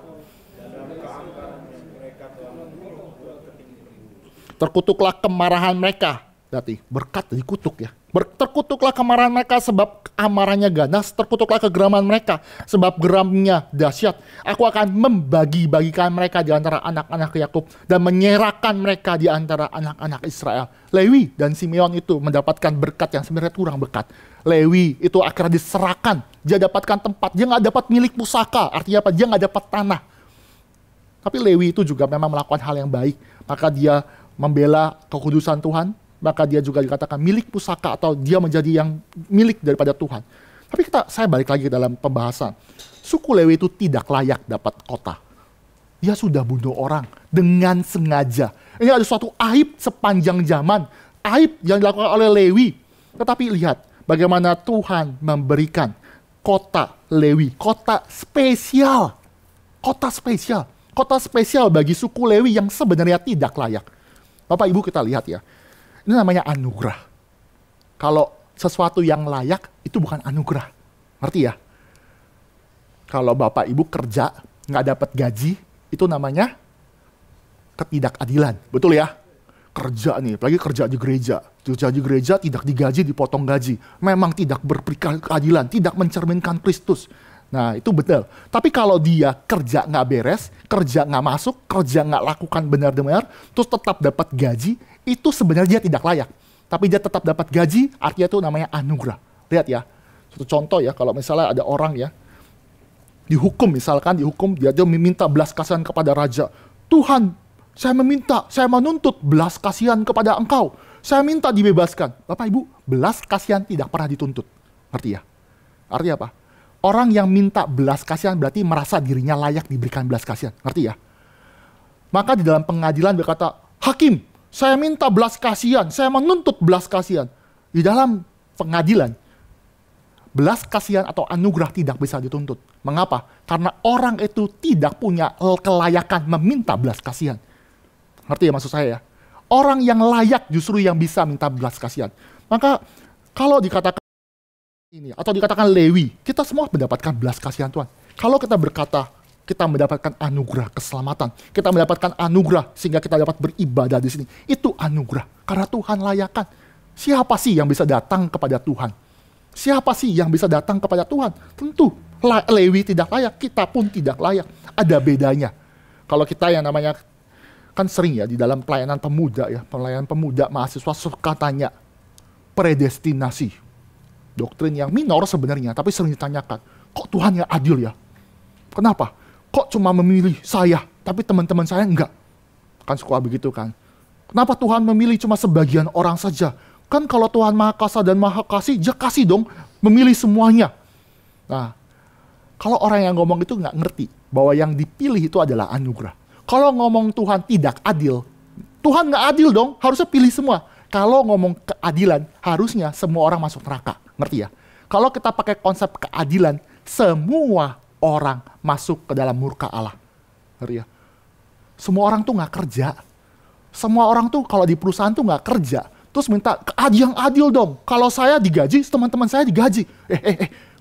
Dan dalam keangkarannya mereka telah membunuh 2 keting beribu. Terkutuklah kemarahan mereka. Berarti berkat dikutuk ya. Terkutuklah kemarahan mereka sebab amarahnya ganas. Terkutuklah kegeraman mereka sebab geramnya dahsyat. Aku akan membagi-bagikan mereka di antara anak-anak Yakub dan menyerahkan mereka di antara anak-anak Israel. Lewi dan Simeon itu mendapatkan berkat yang sebenarnya kurang berkat. Lewi itu akhirnya diserahkan. Dia dapatkan tempat. Dia nggak dapat milik pusaka. Artinya apa? Dia nggak dapat tanah. Tapi Lewi itu juga memang melakukan hal yang baik. Maka dia membela kekudusan Tuhan. Maka dia juga dikatakan milik pusaka atau dia menjadi yang milik daripada Tuhan. Tapi saya balik lagi ke dalam pembahasan. Suku Lewi itu tidak layak dapat kota. Dia sudah bunuh orang dengan sengaja. Ini ada suatu aib sepanjang zaman. Aib yang dilakukan oleh Lewi. Tetapi lihat bagaimana Tuhan memberikan kota Lewi. Kota spesial. Kota spesial. Kota spesial bagi suku Lewi yang sebenarnya tidak layak. Bapak Ibu kita lihat ya. Ini namanya anugerah. Kalau sesuatu yang layak, itu bukan anugerah. Ngerti ya? Kalau Bapak Ibu kerja, nggak dapat gaji, itu namanya ketidakadilan. Betul ya? Kerja nih, apalagi kerja di gereja. Kerja di gereja tidak digaji, dipotong gaji. Memang tidak berkeadilan, tidak mencerminkan Kristus. Nah itu betul. Tapi kalau dia kerja nggak beres, kerja nggak masuk, kerja nggak lakukan benar-benar, terus tetap dapat gaji, itu sebenarnya dia tidak layak. Tapi dia tetap dapat gaji, artinya itu namanya anugerah. Lihat ya, satu contoh ya, kalau misalnya ada orang ya, dihukum misalkan, dia meminta belas kasihan kepada raja. Tuhan, saya menuntut belas kasihan kepada engkau. Saya minta dibebaskan. Bapak Ibu, belas kasihan tidak pernah dituntut. Ngerti ya? Artinya apa? Orang yang minta belas kasihan berarti merasa dirinya layak diberikan belas kasihan. Ngerti ya? Maka di dalam pengadilan berkata, hakim, saya minta belas kasihan, saya menuntut belas kasihan. Di dalam pengadilan, belas kasihan atau anugerah tidak bisa dituntut. Mengapa? Karena orang itu tidak punya kelayakan meminta belas kasihan. Ngerti ya maksud saya ya? Orang yang layak justru yang bisa minta belas kasihan. Maka kalau dikatakan ini atau dikatakan Lewi, kita semua mendapatkan belas kasihan Tuhan. Kalau kita berkata kita mendapatkan anugerah keselamatan, kita mendapatkan anugerah sehingga kita dapat beribadah di sini, itu anugerah karena Tuhan layakan. Siapa sih yang bisa datang kepada Tuhan? Siapa sih yang bisa datang kepada Tuhan? Tentu Lewi tidak layak, kita pun tidak layak. Ada bedanya. Kalau kita yang namanya kan sering ya di dalam pelayanan pemuda ya, pelayanan pemuda mahasiswa suka tanya predestinasi. Doktrin yang minor sebenarnya, tapi sering ditanyakan, kok Tuhan yang adil ya? Kenapa? Kok cuma memilih saya, tapi teman-teman saya enggak? Kan suka begitu kan? Kenapa Tuhan memilih cuma sebagian orang saja? Kan kalau Tuhan Maha Kuasa dan Maha Kasih, dia kasih dong memilih semuanya. Nah, kalau orang yang ngomong itu nggak ngerti bahwa yang dipilih itu adalah anugerah. Kalau ngomong Tuhan tidak adil, Tuhan nggak adil dong, harusnya pilih semua. Kalau ngomong keadilan, harusnya semua orang masuk neraka. Ngerti ya? Kalau kita pakai konsep keadilan, semua orang masuk ke dalam murka Allah. Ngerti ya? Semua orang tuh nggak kerja. Semua orang tuh kalau di perusahaan tuh nggak kerja. Terus minta yang adil dong. Kalau saya digaji, teman-teman saya digaji.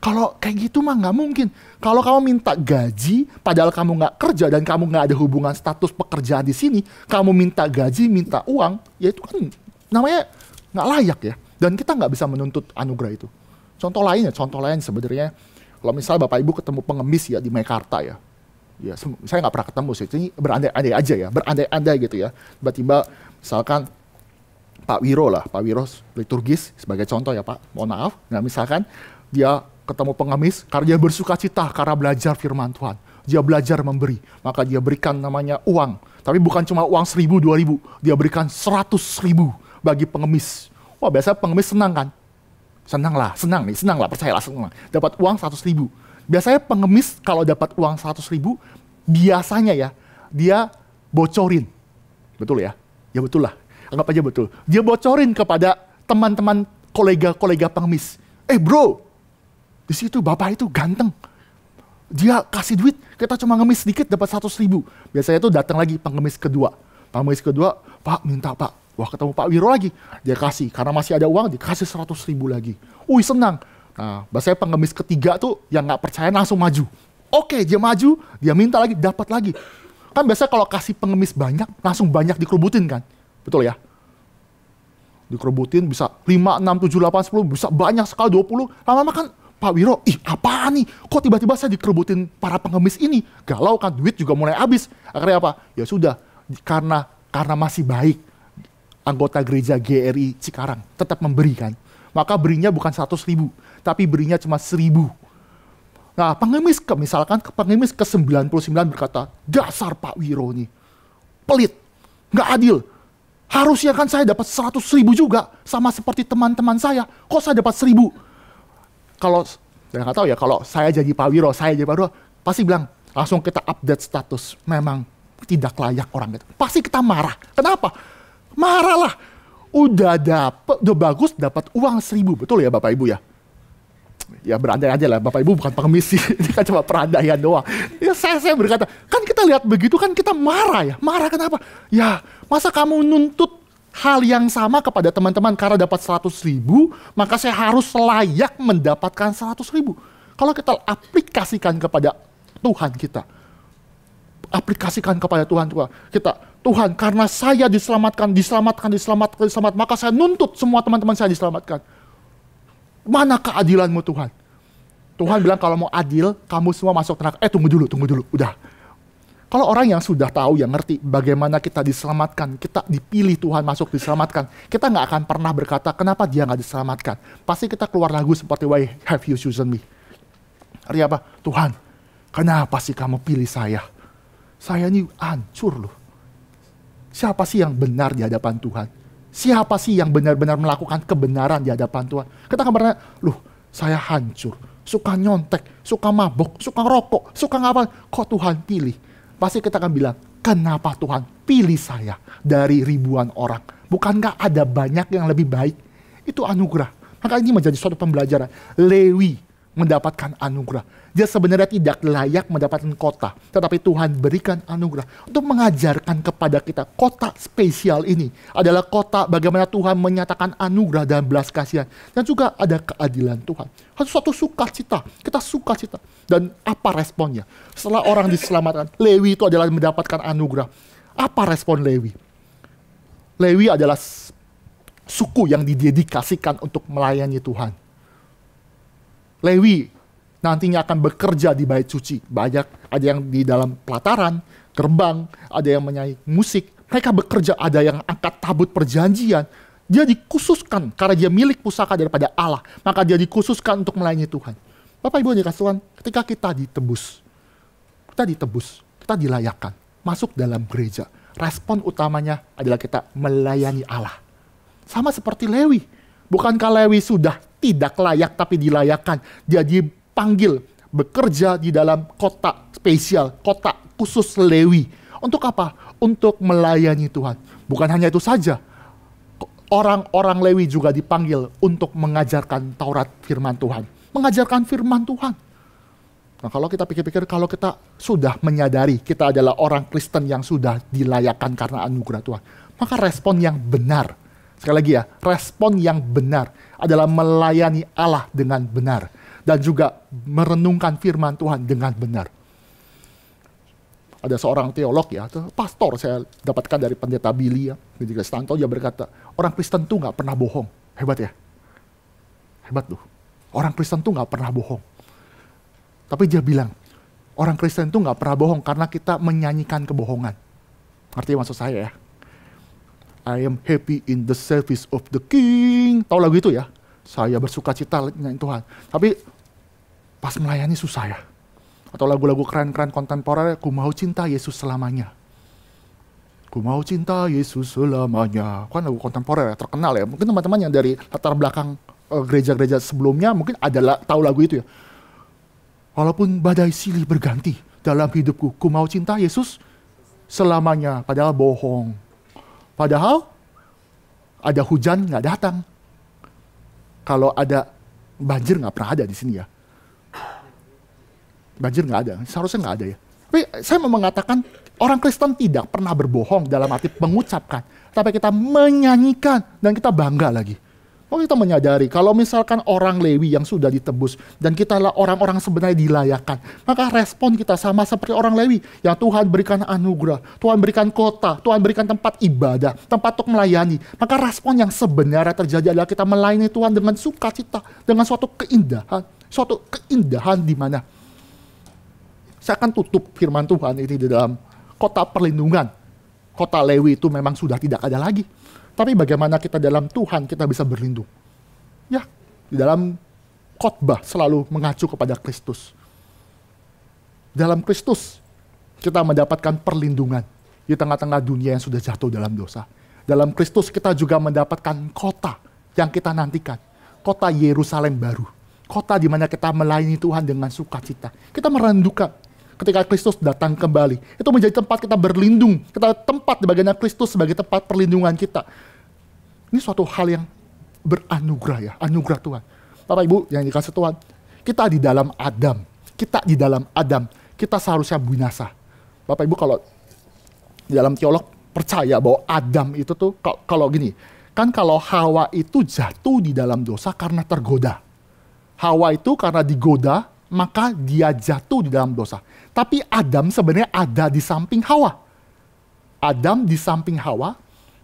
Kalau kayak gitu mah nggak mungkin. Kalau kamu minta gaji, padahal kamu nggak kerja dan kamu nggak ada hubungan status pekerjaan di sini, kamu minta gaji, minta uang, ya itu kan namanya nggak layak ya. Dan kita nggak bisa menuntut anugerah itu. Contoh lain sebenarnya, kalau misalnya Bapak Ibu ketemu pengemis ya di Mekarta ya, saya nggak pernah ketemu sih, ini berandai-andai aja ya, berandai-andai gitu ya. Tiba-tiba misalkan Pak Wiro liturgis sebagai contoh ya Pak, mohon maaf. Nah misalkan dia ketemu pengemis karena dia bersuka cita karena belajar firman Tuhan. Dia belajar memberi, maka dia berikan namanya uang. Tapi bukan cuma uang 1.000, 2.000, dia berikan 100.000 bagi pengemis. Wah biasanya pengemis senang kan? Senang lah, percayalah senang. Dapat uang 100.000. Biasanya pengemis kalau dapat uang 100.000, biasanya ya, dia bocorin. Betul ya? Ya betul lah, anggap aja betul. Dia bocorin kepada teman-teman kolega-kolega pengemis. Bro, di situ bapak itu ganteng. Dia kasih duit, kita cuma ngemis sedikit dapat 100.000. Biasanya itu datang lagi pengemis kedua. Pengemis kedua, Pak minta Pak. Wah ketemu Pak Wiro lagi. Dia kasih, karena masih ada uang dikasih 100.000 lagi. Senang. Nah, biasanya pengemis ketiga tuh yang nggak percaya langsung maju. Oke, dia maju, dia minta lagi, dapat lagi. Kan biasanya kalau kasih pengemis banyak, langsung banyak dikerubutin kan? Betul ya? Dikerubutin bisa 5, 6, 7, 8, 10, bisa banyak sekali 20. Lama-lama kan Pak Wiro, apaan nih? Kok tiba-tiba saya dikerubutin para pengemis ini? Galau kan, duit juga mulai habis. Akhirnya apa? Ya sudah, karena masih baik. Anggota gereja GRI Cikarang tetap memberikan. Maka berinya bukan 100.000, tapi berinya cuma 1.000. Nah, pengemis ke 99 berkata, dasar Pak Wiro nih, pelit, nggak adil. Harusnya kan saya dapat 100.000 juga, sama seperti teman-teman saya. Kok saya dapat 1.000? Kalau saya nggak tahu ya, kalau saya jadi Pak Wiro, pasti bilang langsung kita update status. Memang tidak layak orang itu. Pasti kita marah. Kenapa? Marah lah. Udah bagus dapat uang 1.000, betul ya Bapak Ibu ya? Ya berandai aja lah, Bapak Ibu bukan pengemis sih, ini kan cuma perandaian doang. Ya saya berkata, kan kita lihat begitu kan kita marah ya. Marah kenapa? Ya masa kamu nuntut hal yang sama kepada teman-teman karena dapat 100.000, maka saya harus layak mendapatkan 100.000. Kalau kita aplikasikan kepada Tuhan kita, Tuhan karena saya diselamatkan, maka saya nuntut semua teman-teman saya diselamatkan. Mana keadilanmu Tuhan? Tuhan bilang kalau mau adil, kamu semua masuk neraka. Tunggu dulu, udah. Kalau orang yang sudah tahu, yang ngerti bagaimana kita diselamatkan, kita dipilih Tuhan masuk diselamatkan, kita nggak akan pernah berkata, kenapa dia nggak diselamatkan? Pasti kita keluar lagu seperti, why have you chosen me? Artinya apa? Tuhan, kenapa sih kamu pilih saya? Saya ini hancur loh. Siapa sih yang benar di hadapan Tuhan? Siapa sih yang benar-benar melakukan kebenaran di hadapan Tuhan? Kita akan bertanya, loh saya hancur, suka nyontek, suka mabok, suka rokok, suka ngapal, kok Tuhan pilih? Pasti kita akan bilang, kenapa Tuhan pilih saya dari ribuan orang? Bukankah ada banyak yang lebih baik? Itu anugerah. Maka ini menjadi suatu pembelajaran. Lewi mendapatkan anugerah. Dia sebenarnya tidak layak mendapatkan kota. Tetapi Tuhan berikan anugerah. Untuk mengajarkan kepada kita, kota spesial ini adalah kota bagaimana Tuhan menyatakan anugerah dan belas kasihan. Dan juga ada keadilan Tuhan. Suatu sukacita. Kita sukacita. Dan apa responnya? Setelah orang diselamatkan, Lewi itu adalah mendapatkan anugerah. Apa respon Lewi? Lewi adalah suku yang didedikasikan untuk melayani Tuhan. Lewi nantinya akan bekerja di bait suci. Banyak, ada yang di dalam pelataran, gerbang, ada yang menyanyi musik. Mereka bekerja, ada yang angkat tabut perjanjian. Dia dikhususkan karena dia milik pusaka daripada Allah. Maka dia dikhususkan untuk melayani Tuhan. Bapak Ibu dikasih Tuhan, ketika kita ditebus, kita dilayakkan, masuk dalam gereja. Respon utamanya adalah kita melayani Allah. Sama seperti Lewi. Bukankah Lewi sudah tidak layak tapi dilayakkan? Dia dipanggil bekerja di dalam kota spesial, kota khusus Lewi. Untuk apa? Untuk melayani Tuhan. Bukan hanya itu saja. Orang-orang Lewi juga dipanggil untuk mengajarkan Taurat firman Tuhan. Mengajarkan firman Tuhan. Nah, kalau kita pikir-pikir, kalau kita sudah menyadari kita adalah orang Kristen yang sudah dilayakkan karena anugerah Tuhan, maka respon yang benar, sekali lagi ya, respon yang benar adalah melayani Allah dengan benar dan juga merenungkan firman Tuhan dengan benar. Ada seorang teolog ya, pastor saya dapatkan dari pendeta Billy ya, di Kristanto, dia berkata, orang Kristen tuh nggak pernah bohong. Hebat ya? Hebat tuh. Orang Kristen tuh nggak pernah bohong. Tapi dia bilang, orang Kristen tuh nggak pernah bohong karena kita menyanyikan kebohongan. Artinya maksud saya ya, I am happy in the service of the King. Tahu lagu itu ya? Saya bersuka cita nyanyi Tuhan. Tapi pas melayani susah ya. Atau lagu-lagu keren-keren kontemporer, ku mau cinta Yesus selamanya. Ku mau cinta Yesus selamanya. Kan lagu kontemporer ya, terkenal ya. Mungkin teman-teman yang dari latar belakang gereja-gereja sebelumnya mungkin adalah tahu lagu itu ya. Walaupun badai silih berganti dalam hidupku, ku mau cinta Yesus selamanya. Padahal bohong. Padahal ada hujan nggak datang. Kalau ada banjir nggak pernah ada di sini ya. Banjir nggak ada, seharusnya nggak ada ya. Tapi saya mau mengatakan orang Kristen tidak pernah berbohong dalam arti mengucapkan, tapi kita menyanyikan dan kita bangga lagi. Oh, kita menyadari kalau misalkan orang Lewi yang sudah ditebus dan kita lah orang-orang sebenarnya dilayakkan, maka respon kita sama seperti orang Lewi yang Tuhan berikan anugerah, Tuhan berikan kota, Tuhan berikan tempat ibadah, tempat untuk melayani. Maka respon yang sebenarnya terjadi adalah kita melayani Tuhan dengan sukacita, dengan suatu keindahan di mana saya akan tutup firman Tuhan ini di dalam kota perlindungan. Kota Lewi itu memang sudah tidak ada lagi. Tapi bagaimana kita dalam Tuhan kita bisa berlindung? Ya, di dalam khotbah selalu mengacu kepada Kristus. Dalam Kristus kita mendapatkan perlindungan di tengah-tengah dunia yang sudah jatuh dalam dosa. Dalam Kristus kita juga mendapatkan kota yang kita nantikan. Kota Yerusalem baru. Kota di mana kita melayani Tuhan dengan sukacita. Kita merendukan ketika Kristus datang kembali. Itu menjadi tempat kita berlindung. Kita tempat di bagian Kristus sebagai tempat perlindungan kita. Ini suatu hal yang beranugerah ya. Anugerah Tuhan. Bapak Ibu yang dikasih Tuhan. Kita di dalam Adam. Kita seharusnya binasa. Bapak Ibu kalau di dalam teolog percaya bahwa Adam itu tuh kalau gini. Kan kalau Hawa itu jatuh di dalam dosa karena tergoda. Hawa itu karena digoda, maka dia jatuh di dalam dosa. Tapi Adam sebenarnya ada di samping Hawa. Adam di samping Hawa,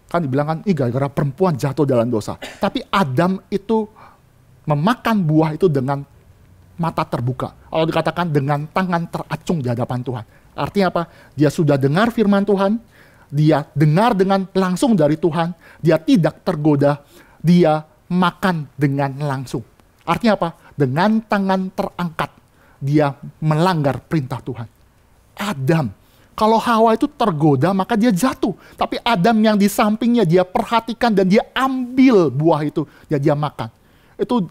kan dibilang kan, ini gara-gara perempuan jatuh dalam dosa. Tapi Adam itu memakan buah itu dengan mata terbuka. Kalau dikatakan dengan tangan teracung di hadapan Tuhan. Artinya apa? Dia sudah dengar firman Tuhan, dia dengar dengan langsung dari Tuhan, dia tidak tergoda, dia makan dengan langsung. Artinya apa? Dengan tangan terangkat, dia melanggar perintah Tuhan. Adam, kalau Hawa itu tergoda maka dia jatuh. Tapi Adam yang di sampingnya dia perhatikan dan dia ambil buah itu, dia makan. Itu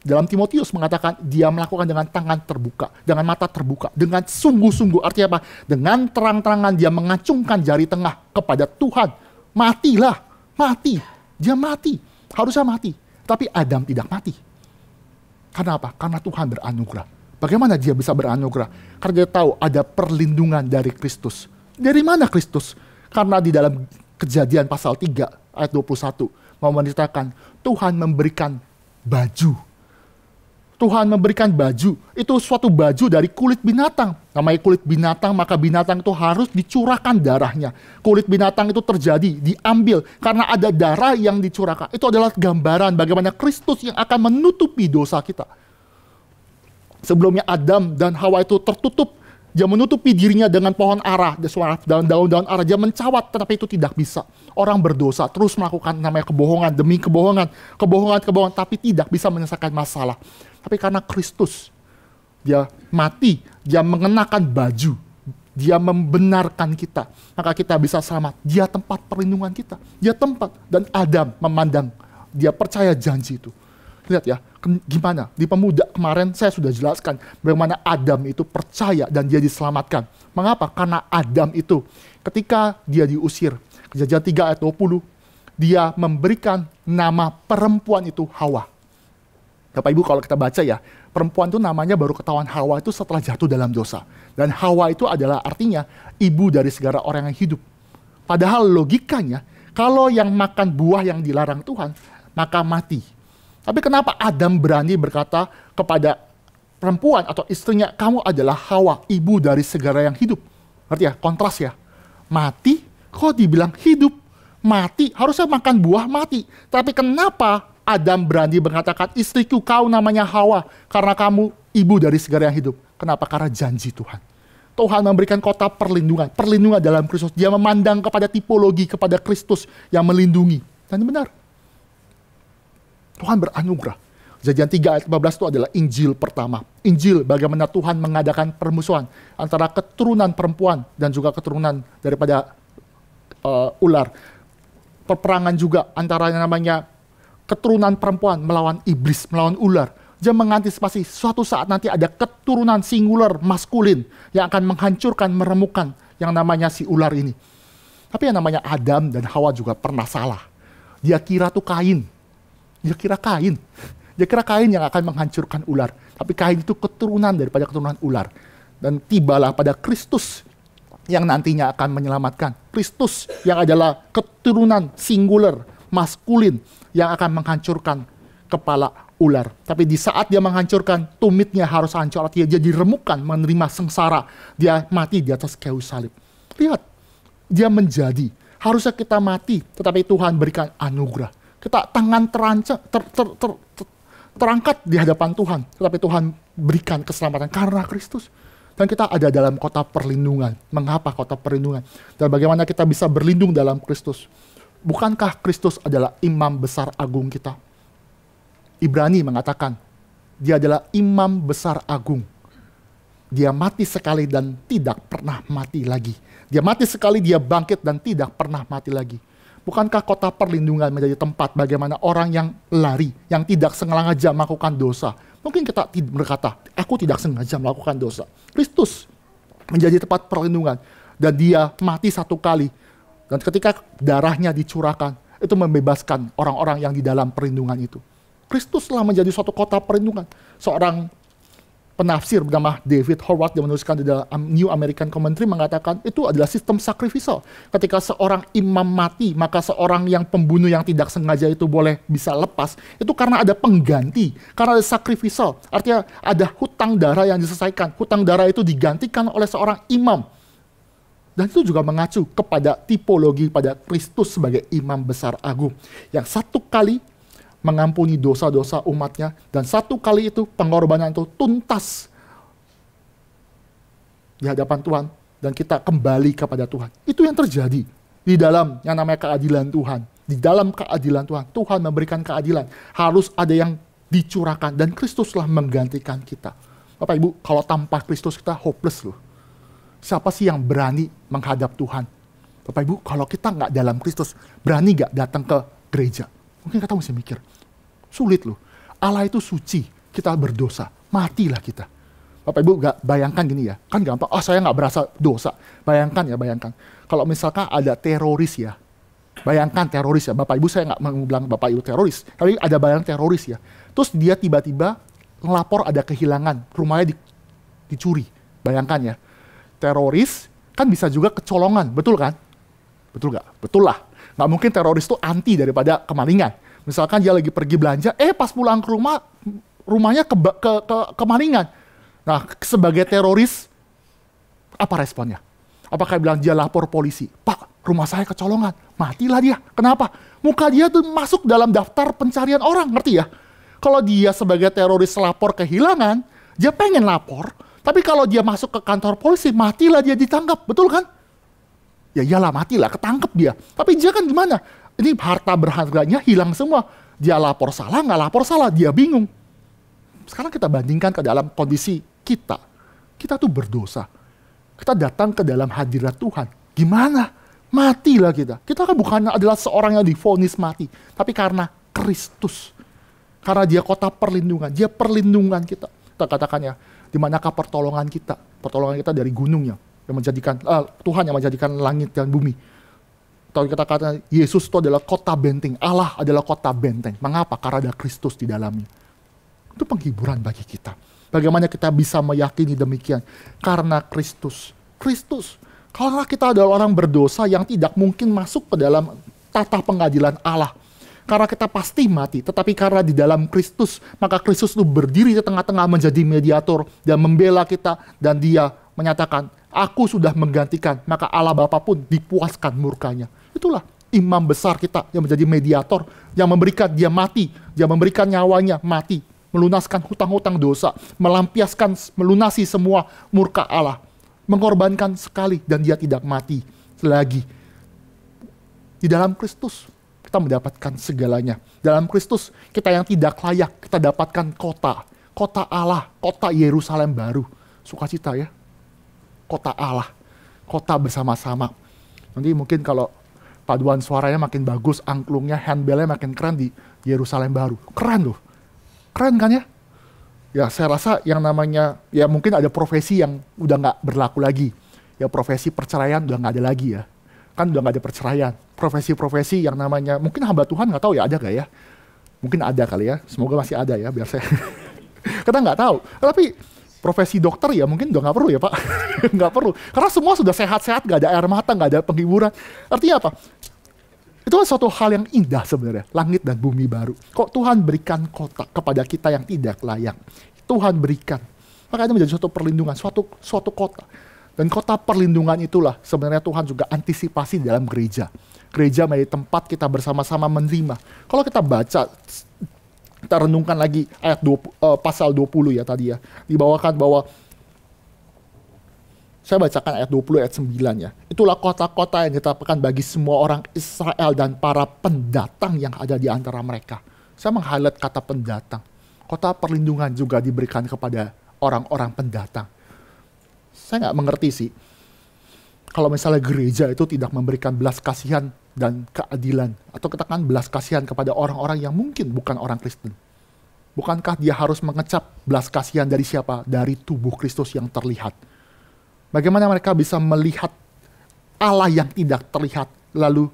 dalam Timotius mengatakan dia melakukan dengan tangan terbuka, dengan mata terbuka, dengan sungguh-sungguh. Artinya apa? Dengan terang-terangan dia mengacungkan jari tengah kepada Tuhan. Matilah, mati. Dia mati, harusnya mati. Tapi Adam tidak mati. Karena apa? Karena Tuhan beranugerah. Bagaimana dia bisa beranugerah? Karena dia tahu ada perlindungan dari Kristus. Dari mana Kristus? Karena di dalam Kejadian pasal 3 ayat 21 mau menceritakan Tuhan memberikan baju. Tuhan memberikan baju, itu suatu baju dari kulit binatang. Namanya kulit binatang, maka binatang itu harus dicurahkan darahnya. Kulit binatang itu terjadi, diambil, karena ada darah yang dicurahkan. Itu adalah gambaran bagaimana Kristus yang akan menutupi dosa kita. Sebelumnya Adam dan Hawa itu tertutup, dia menutupi dirinya dengan pohon ara, daun-daun ara, dia mencawat, tetapi itu tidak bisa. Orang berdosa terus melakukan namanya kebohongan demi kebohongan, tapi tidak bisa menyelesaikan masalah. Tapi karena Kristus, dia mati, dia mengenakan baju, dia membenarkan kita, maka kita bisa selamat. Dia tempat perlindungan kita, dia tempat. Dan Adam memandang, dia percaya janji itu. Lihat ya, gimana di Pemuda kemarin saya sudah jelaskan bagaimana Adam itu percaya dan dia diselamatkan. Mengapa? Karena Adam itu ketika dia diusir, Kejadian 3 ayat 20, dia memberikan nama perempuan itu Hawa. Bapak Ibu kalau kita baca ya, perempuan itu namanya baru ketahuan Hawa itu setelah jatuh dalam dosa. Dan Hawa itu adalah artinya ibu dari segala orang yang hidup. Padahal logikanya, kalau yang makan buah yang dilarang Tuhan, maka mati. Tapi kenapa Adam berani berkata kepada perempuan atau istrinya, kamu adalah Hawa, ibu dari segala yang hidup. Ngerti ya? Kontras ya. Mati, kok dibilang hidup? Mati, harusnya makan buah mati. Tapi kenapa Adam berani mengatakan, istriku kau namanya Hawa, karena kamu ibu dari segala yang hidup. Kenapa? Karena janji Tuhan. Tuhan memberikan kota perlindungan dalam Kristus. Dia memandang kepada tipologi, kepada Kristus yang melindungi. Dan benar. Tuhan beranugerah. Kejadian 3 ayat 15 itu adalah Injil pertama. Injil bagaimana Tuhan mengadakan permusuhan antara keturunan perempuan dan juga keturunan daripada ular. Peperangan juga antara yang namanya keturunan perempuan melawan iblis, melawan ular. Dia mengantisipasi suatu saat nanti ada keturunan singular maskulin yang akan menghancurkan, meremukkan yang namanya si ular ini. Tapi yang namanya Adam dan Hawa juga pernah salah. Dia kira tuh Kain. Dia kira Kain yang akan menghancurkan ular. Tapi Kain itu keturunan daripada keturunan ular. Dan tibalah pada Kristus yang nantinya akan menyelamatkan. Kristus yang adalah keturunan singular, maskulin, yang akan menghancurkan kepala ular. Tapi di saat dia menghancurkan, tumitnya harus hancur. Artinya dia diremukkan, menerima sengsara. Dia mati di atas kayu salib. Lihat, dia menjadi. Harusnya kita mati, tetapi Tuhan berikan anugerah. Kita tangan terangkat di hadapan Tuhan. Tetapi Tuhan berikan keselamatan karena Kristus. Dan kita ada dalam kota perlindungan. Mengapa kota perlindungan? Dan bagaimana kita bisa berlindung dalam Kristus? Bukankah Kristus adalah imam besar agung kita? Ibrani mengatakan, dia adalah imam besar agung. Dia mati sekali dan tidak pernah mati lagi. Dia mati sekali, dia bangkit dan tidak pernah mati lagi. Bukankah kota perlindungan menjadi tempat bagaimana orang yang lari, yang tidak sengaja melakukan dosa? Mungkin kita berkata, aku tidak sengaja melakukan dosa. Kristus menjadi tempat perlindungan. Dan dia mati satu kali. Dan ketika darahnya dicurahkan, itu membebaskan orang-orang yang di dalam perlindungan itu. Kristus telah menjadi suatu kota perlindungan. Seorang penafsir bernama David Howard yang menuliskan di dalam New American Commentary mengatakan itu adalah sistem sakrifisal. Ketika seorang imam mati, maka seorang yang pembunuh yang tidak sengaja itu boleh bisa lepas. Itu karena ada pengganti, karena ada sakrifisal. Artinya ada hutang darah yang diselesaikan. Hutang darah itu digantikan oleh seorang imam. Dan itu juga mengacu kepada tipologi pada Kristus sebagai imam besar agung. Yang satu kali mengampuni dosa-dosa umatnya, dan satu kali itu pengorbanan itu tuntas di hadapan Tuhan, dan kita kembali kepada Tuhan. Itu yang terjadi di dalam yang namanya keadilan Tuhan. Di dalam keadilan Tuhan, Tuhan memberikan keadilan. Harus ada yang dicurahkan, dan Kristuslah menggantikan kita. Bapak Ibu, kalau tanpa Kristus kita hopeless loh. Siapa sih yang berani menghadap Tuhan? Bapak Ibu, kalau kita nggak dalam Kristus, berani nggak datang ke gereja? Mungkin kita mesti mikir, sulit loh. Allah itu suci, kita berdosa, matilah kita. Bapak Ibu nggak bayangkan gini ya, kan gampang, saya nggak berasa dosa. Bayangkan. Kalau misalkan ada teroris ya, bayangkan teroris ya, Bapak Ibu saya nggak mau bilang Bapak Ibu teroris, tapi ada bayang teroris ya. Terus dia tiba-tiba ngelapor ada kehilangan, rumahnya dicuri. Bayangkan ya, teroris kan bisa juga kecolongan, betul kan? Betul nggak? Betul lah. Nggak mungkin teroris itu anti daripada kemalingan. Misalkan dia lagi pergi belanja, pas pulang ke rumah, rumahnya kemalingan. Nah, sebagai teroris, apa responnya? Apakah bilang dia lapor polisi? Pak, rumah saya kecolongan. Matilah dia. Kenapa? Muka dia tuh masuk dalam daftar pencarian orang, ngerti ya? Kalau dia sebagai teroris lapor kehilangan, dia pengen lapor. Tapi kalau dia masuk ke kantor polisi, matilah dia ditangkap. Betul kan? Ya iyalah, matilah, ketangkep dia. Tapi dia kan gimana? Ini harta berharganya hilang semua. Dia lapor salah, nggak lapor salah, dia bingung. Sekarang kita bandingkan ke dalam kondisi kita. Kita tuh berdosa. Kita datang ke dalam hadirat Tuhan. Gimana? Matilah kita. Kita kan bukan adalah seorang yang divonis mati. Tapi karena Kristus. Karena dia kota perlindungan. Dia perlindungan kita. Kita katakan ya, di manakah pertolongan kita? Pertolongan kita dari gunungnya. Yang menjadikan Tuhan yang menjadikan langit dan bumi. Atau kita katakan Yesus itu adalah kota benteng. Allah adalah kota benteng. Mengapa? Karena ada Kristus di dalamnya. Itu penghiburan bagi kita. Bagaimana kita bisa meyakini demikian? Karena Kristus. Kristus. Karena kita adalah orang berdosa yang tidak mungkin masuk ke dalam tata pengadilan Allah. Karena kita pasti mati. Tetapi karena di dalam Kristus, maka Kristus itu berdiri di tengah-tengah menjadi mediator dan membela kita. Dan dia menyatakan, aku sudah menggantikan. Maka Allah Bapa pun dipuaskan murkanya. Itulah imam besar kita yang menjadi mediator. Yang memberikan dia mati. Dia memberikan nyawanya mati. Melunaskan hutang-hutang dosa, melampiaskan, melunasi semua murka Allah, mengorbankan sekali dan dia tidak mati lagi. Di dalam Kristus kita mendapatkan segalanya. Dalam Kristus kita yang tidak layak, kita dapatkan kota Allah, kota Yerusalem baru. Sukacita ya, kota Allah, kota bersama-sama. Nanti mungkin kalau paduan suaranya makin bagus, angklungnya, handbellnya makin keren di Yerusalem baru. Keren loh. Keren kan ya? Ya saya rasa yang namanya, ya mungkin ada profesi yang udah nggak berlaku lagi. Ya profesi perceraian udah nggak ada lagi ya. Kan udah nggak ada perceraian. Profesi-profesi yang namanya, mungkin hamba Tuhan nggak tahu ya ada nggak ya? Mungkin ada kali ya, semoga masih ada ya biar saya. Kita nggak tahu. Tapi profesi dokter ya mungkin udah nggak perlu ya Pak. Nggak perlu. Karena semua sudah sehat-sehat, nggak ada air mata, nggak ada penghiburan. Artinya apa? Itu kan suatu hal yang indah sebenarnya, langit dan bumi baru. Kok Tuhan berikan kota kepada kita yang tidak layak? Tuhan berikan. Maka itu menjadi suatu perlindungan, suatu kota. Dan kota perlindungan itulah sebenarnya Tuhan juga antisipasi dalam gereja. Gereja menjadi tempat kita bersama-sama menerima. Kalau kita baca, kita renungkan lagi ayat pasal 20 ya tadi ya. Dibawakan bahwa saya bacakan ayat 20 ayat 9 ya. Itulah kota-kota yang ditetapkan bagi semua orang Israel dan para pendatang yang ada di antara mereka. Saya meng-highlight kata pendatang. Kota perlindungan juga diberikan kepada orang-orang pendatang. Saya nggak mengerti sih. Kalau misalnya gereja itu tidak memberikan belas kasihan dan keadilan. Atau katakan belas kasihan kepada orang-orang yang mungkin bukan orang Kristen. Bukankah dia harus mengecap belas kasihan dari siapa? Dari tubuh Kristus yang terlihat. Bagaimana mereka bisa melihat Allah yang tidak terlihat lalu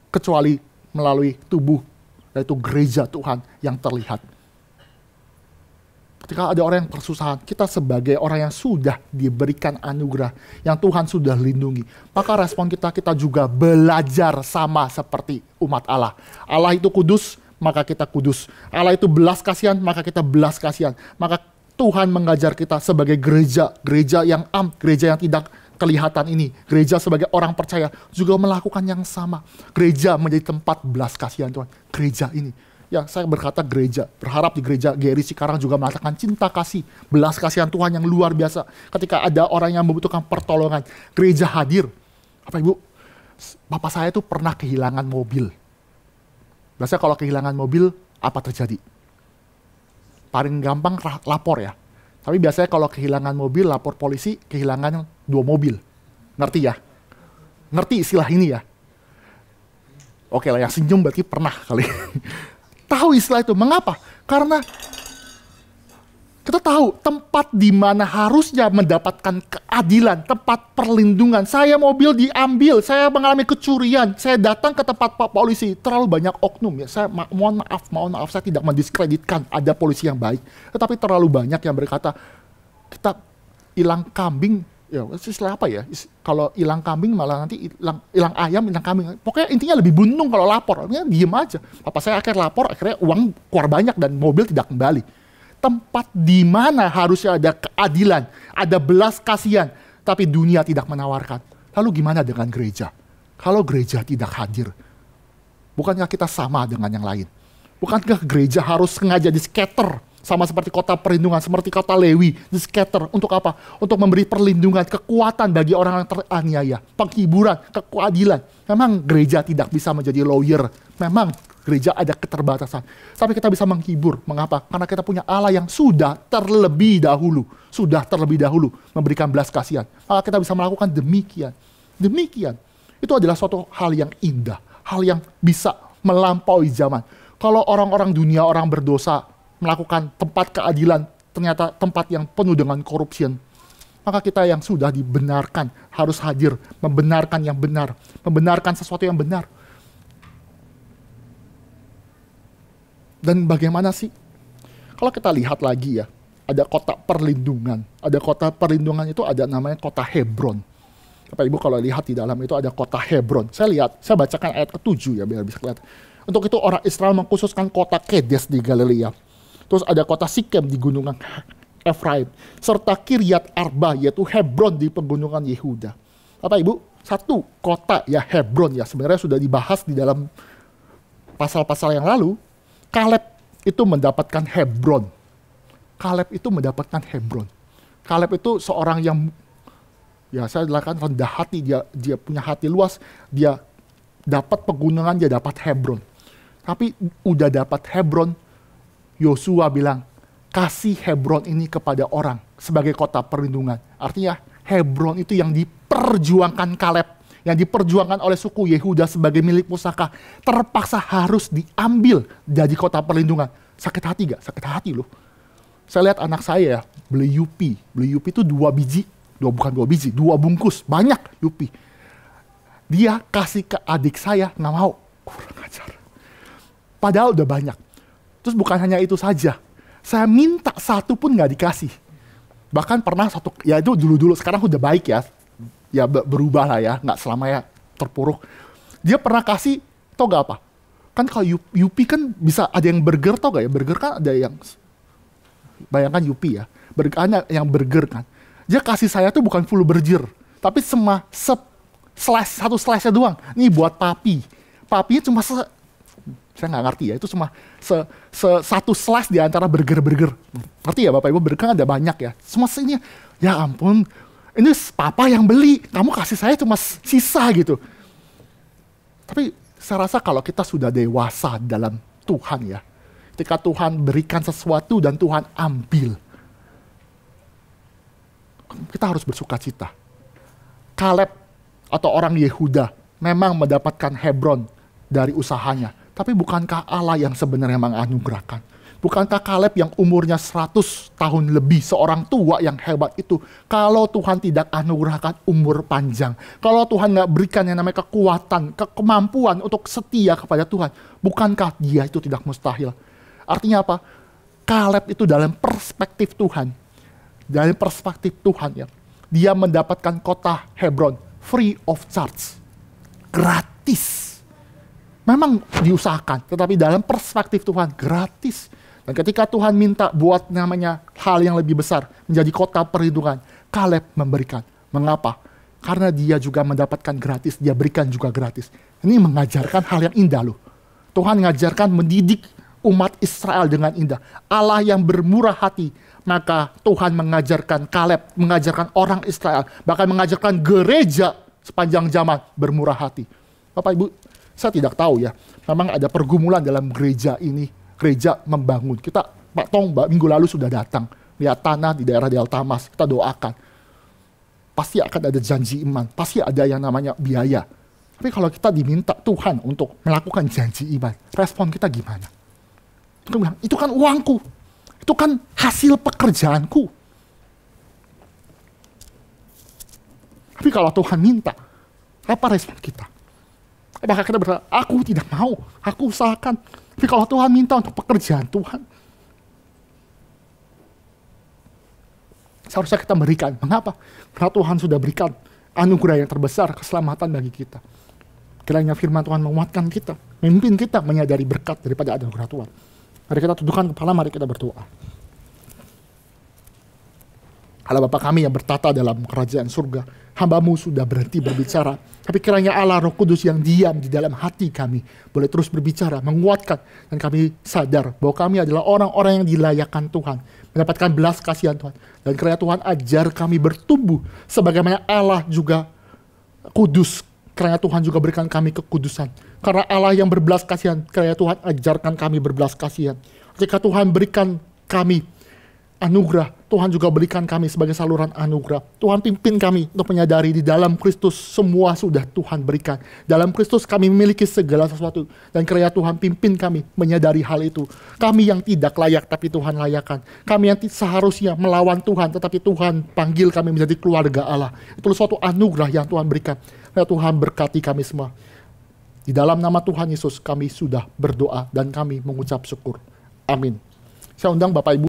kecuali melalui tubuh, yaitu gereja Tuhan yang terlihat. Ketika ada orang yang tersusahan, kita sebagai orang yang sudah diberikan anugerah, yang Tuhan sudah lindungi, maka respon kita juga belajar sama seperti umat Allah. Allah itu kudus, maka kita kudus. Allah itu belas kasihan, maka kita belas kasihan. Maka Tuhan mengajar kita sebagai gereja yang gereja yang tidak kelihatan ini. Gereja sebagai orang percaya juga melakukan yang sama. Gereja menjadi tempat belas kasihan Tuhan. Gereja ini. Ya, saya berkata gereja, berharap di gereja GRI Cikarang juga merasakan cinta kasih, belas kasihan Tuhan yang luar biasa. Ketika ada orang yang membutuhkan pertolongan, gereja hadir. Bapak Ibu, bapak saya tuh pernah kehilangan mobil. Biasanya kalau kehilangan mobil, apa terjadi? Paling gampang lapor ya. Tapi biasanya kalau kehilangan mobil, lapor polisi, kehilangan 2 mobil. Ngerti ya? Ngerti istilah ini ya? Oke lah, yang senyum berarti pernah kali. Tahu istilah itu. Mengapa? Karena kita tahu tempat di mana harusnya mendapatkan keadilan, tempat perlindungan. Saya mobil diambil, saya mengalami kecurian, saya datang ke tempat Pak Polisi, terlalu banyak oknum ya. Saya mohon maaf, saya tidak mendiskreditkan ada polisi yang baik, tetapi terlalu banyak yang berkata kita hilang kambing. Ya, istilah apa ya? Kalau hilang kambing malah nanti hilang ayam, hilang kambing. Pokoknya intinya lebih buntung kalau lapor. Artinya diem aja. Papa saya akhirnya lapor, akhirnya uang keluar banyak dan mobil tidak kembali. Tempat di mana harusnya ada keadilan, ada belas kasihan, tapi dunia tidak menawarkan. Lalu gimana dengan gereja? Kalau gereja tidak hadir, bukankah kita sama dengan yang lain? Bukankah gereja harus sengaja di-scatter? Sama seperti kota perlindungan, seperti kota Lewi, di-scatter. Untuk apa? Untuk memberi perlindungan, kekuatan bagi orang yang teraniaya, penghiburan, keadilan. Memang gereja tidak bisa menjadi lawyer. Memang gereja ada keterbatasan. Tapi kita bisa menghibur. Mengapa? Karena kita punya Allah yang sudah terlebih dahulu memberikan belas kasihan. Maka kita bisa melakukan demikian. Demikian. Itu adalah suatu hal yang indah. Hal yang bisa melampaui zaman. Kalau orang-orang dunia, orang berdosa, melakukan tempat keadilan, ternyata tempat yang penuh dengan corruption. Maka kita yang sudah dibenarkan harus hadir, membenarkan yang benar, membenarkan sesuatu yang benar. Dan bagaimana sih? Kalau kita lihat lagi ya, ada kota perlindungan. Ada kota perlindungan itu ada namanya kota Hebron. Bapak Ibu kalau lihat di dalam itu ada kota Hebron. Saya bacakan ayat ke-7 ya biar bisa kelihatan. Untuk itu orang Israel mengkhususkan kota Kedes di Galilea. Terus ada kota Sikem di gunungan Efraim. Serta Kiryat Arba, yaitu Hebron di pegunungan Yehuda. Bapak Ibu, satu kota ya Hebron ya. Sebenarnya sudah dibahas di dalam pasal-pasal yang lalu. Kaleb itu mendapatkan Hebron. Kaleb itu mendapatkan Hebron. Kaleb itu seorang yang ya saya adalah rendah hati. Dia punya hati luas. Dia dapat pegunungan, dia dapat Hebron. Tapi udah dapat Hebron, Yosua bilang, kasih Hebron ini kepada orang sebagai kota perlindungan. Artinya Hebron itu yang diperjuangkan Kaleb, yang diperjuangkan oleh suku Yehuda sebagai milik pusaka, terpaksa harus diambil jadi kota perlindungan. Sakit hati gak? Sakit hati loh. Saya lihat anak saya ya, beli Yupi. Beli Yupi itu 2 biji. Bukan 2 biji, 2 bungkus. Banyak Yupi. Dia kasih ke adik saya, nggak mau. Kurang ajar. Padahal udah banyak. Terus bukan hanya itu saja, saya minta 1 pun nggak dikasih. Bahkan pernah 1, ya itu dulu-dulu, sekarang udah baik ya berubah lah ya, nggak selamanya terpuruk. Dia pernah kasih, tau gak apa? Kan kalau Yupi kan bisa ada yang burger, tau gak ya? Burger kan ada yang, bayangkan Yupi ya, ada yang burger kan. Dia kasih saya tuh bukan full burger, tapi satu slice-nya doang. Ini buat papi. Papinya cuma saya nggak ngerti ya, itu cuma satu slice di antara burger-burger. Ngerti ya Bapak Ibu, burger kan ada banyak ya. Semua ini, ya ampun, ini papa yang beli, kamu kasih saya cuma sisa gitu. Tapi saya rasa kalau kita sudah dewasa dalam Tuhan ya, ketika Tuhan berikan sesuatu dan Tuhan ambil, kita harus bersuka cita. Kaleb atau orang Yehuda memang mendapatkan Hebron dari usahanya. Tapi bukankah Allah yang sebenarnya menganugerahkan? Bukankah Kaleb yang umurnya 100 tahun lebih, seorang tua yang hebat itu, kalau Tuhan tidak anugerahkan umur panjang, kalau Tuhan nggak berikan yang namanya kekuatan, kemampuan untuk setia kepada Tuhan, bukankah dia itu tidak mustahil? Artinya apa? Kaleb itu dalam perspektif Tuhan, ya, dia mendapatkan kota Hebron free of charge, gratis. Memang diusahakan, tetapi dalam perspektif Tuhan gratis. Dan ketika Tuhan minta buat namanya hal yang lebih besar, menjadi kota perlindungan, Kaleb memberikan. Mengapa? Karena dia juga mendapatkan gratis, dia berikan juga gratis. Ini mengajarkan hal yang indah loh. Tuhan mengajarkan mendidik umat Israel dengan indah. Allah yang bermurah hati. Maka Tuhan mengajarkan Kaleb, mengajarkan orang Israel, bahkan mengajarkan gereja sepanjang zaman bermurah hati. Bapak Ibu, saya tidak tahu ya. Memang ada pergumulan dalam gereja ini. Gereja membangun. Kita, Pak Tong, minggu lalu sudah datang. Lihat tanah di daerah Delta Mas. Kita doakan. Pasti akan ada janji iman. Pasti ada yang namanya biaya. Tapi kalau kita diminta Tuhan untuk melakukan janji iman, respon kita gimana? Kita bilang, itu kan uangku. Itu kan hasil pekerjaanku. Tapi kalau Tuhan minta, apa respon kita? Apakah kita berkata, aku tidak mau, aku usahakan. Tapi kalau Tuhan minta untuk pekerjaan Tuhan, seharusnya kita berikan. Mengapa? Karena Tuhan sudah berikan anugerah yang terbesar, keselamatan bagi kita. Kiranya firman Tuhan menguatkan kita, memimpin kita menyadari berkat daripada anugerah Tuhan. Mari kita tundukkan kepala, mari kita berdoa. Allah Bapa kami yang bertata dalam kerajaan surga, hamba-Mu sudah berhenti berbicara. Tapi kiranya Allah Roh Kudus yang diam di dalam hati kami boleh terus berbicara, menguatkan. Dan kami sadar bahwa kami adalah orang-orang yang dilayakkan Tuhan, mendapatkan belas kasihan Tuhan. Dan kiranya Tuhan ajar kami bertumbuh sebagaimana Allah juga kudus. Kiranya Tuhan juga berikan kami kekudusan. Karena Allah yang berbelas kasihan, kiranya Tuhan ajarkan kami berbelas kasihan. Jika Tuhan berikan kami anugerah, Tuhan juga berikan kami sebagai saluran anugerah. Tuhan pimpin kami untuk menyadari di dalam Kristus semua sudah Tuhan berikan. Dalam Kristus kami memiliki segala sesuatu. Dan kiranya Tuhan pimpin kami menyadari hal itu. Kami yang tidak layak tapi Tuhan layakkan. Kami yang seharusnya melawan Tuhan tetapi Tuhan panggil kami menjadi keluarga Allah. Itu suatu anugerah yang Tuhan berikan. Ya Tuhan berkati kami semua. Di dalam nama Tuhan Yesus kami sudah berdoa dan kami mengucap syukur. Amin. Saya undang Bapak Ibu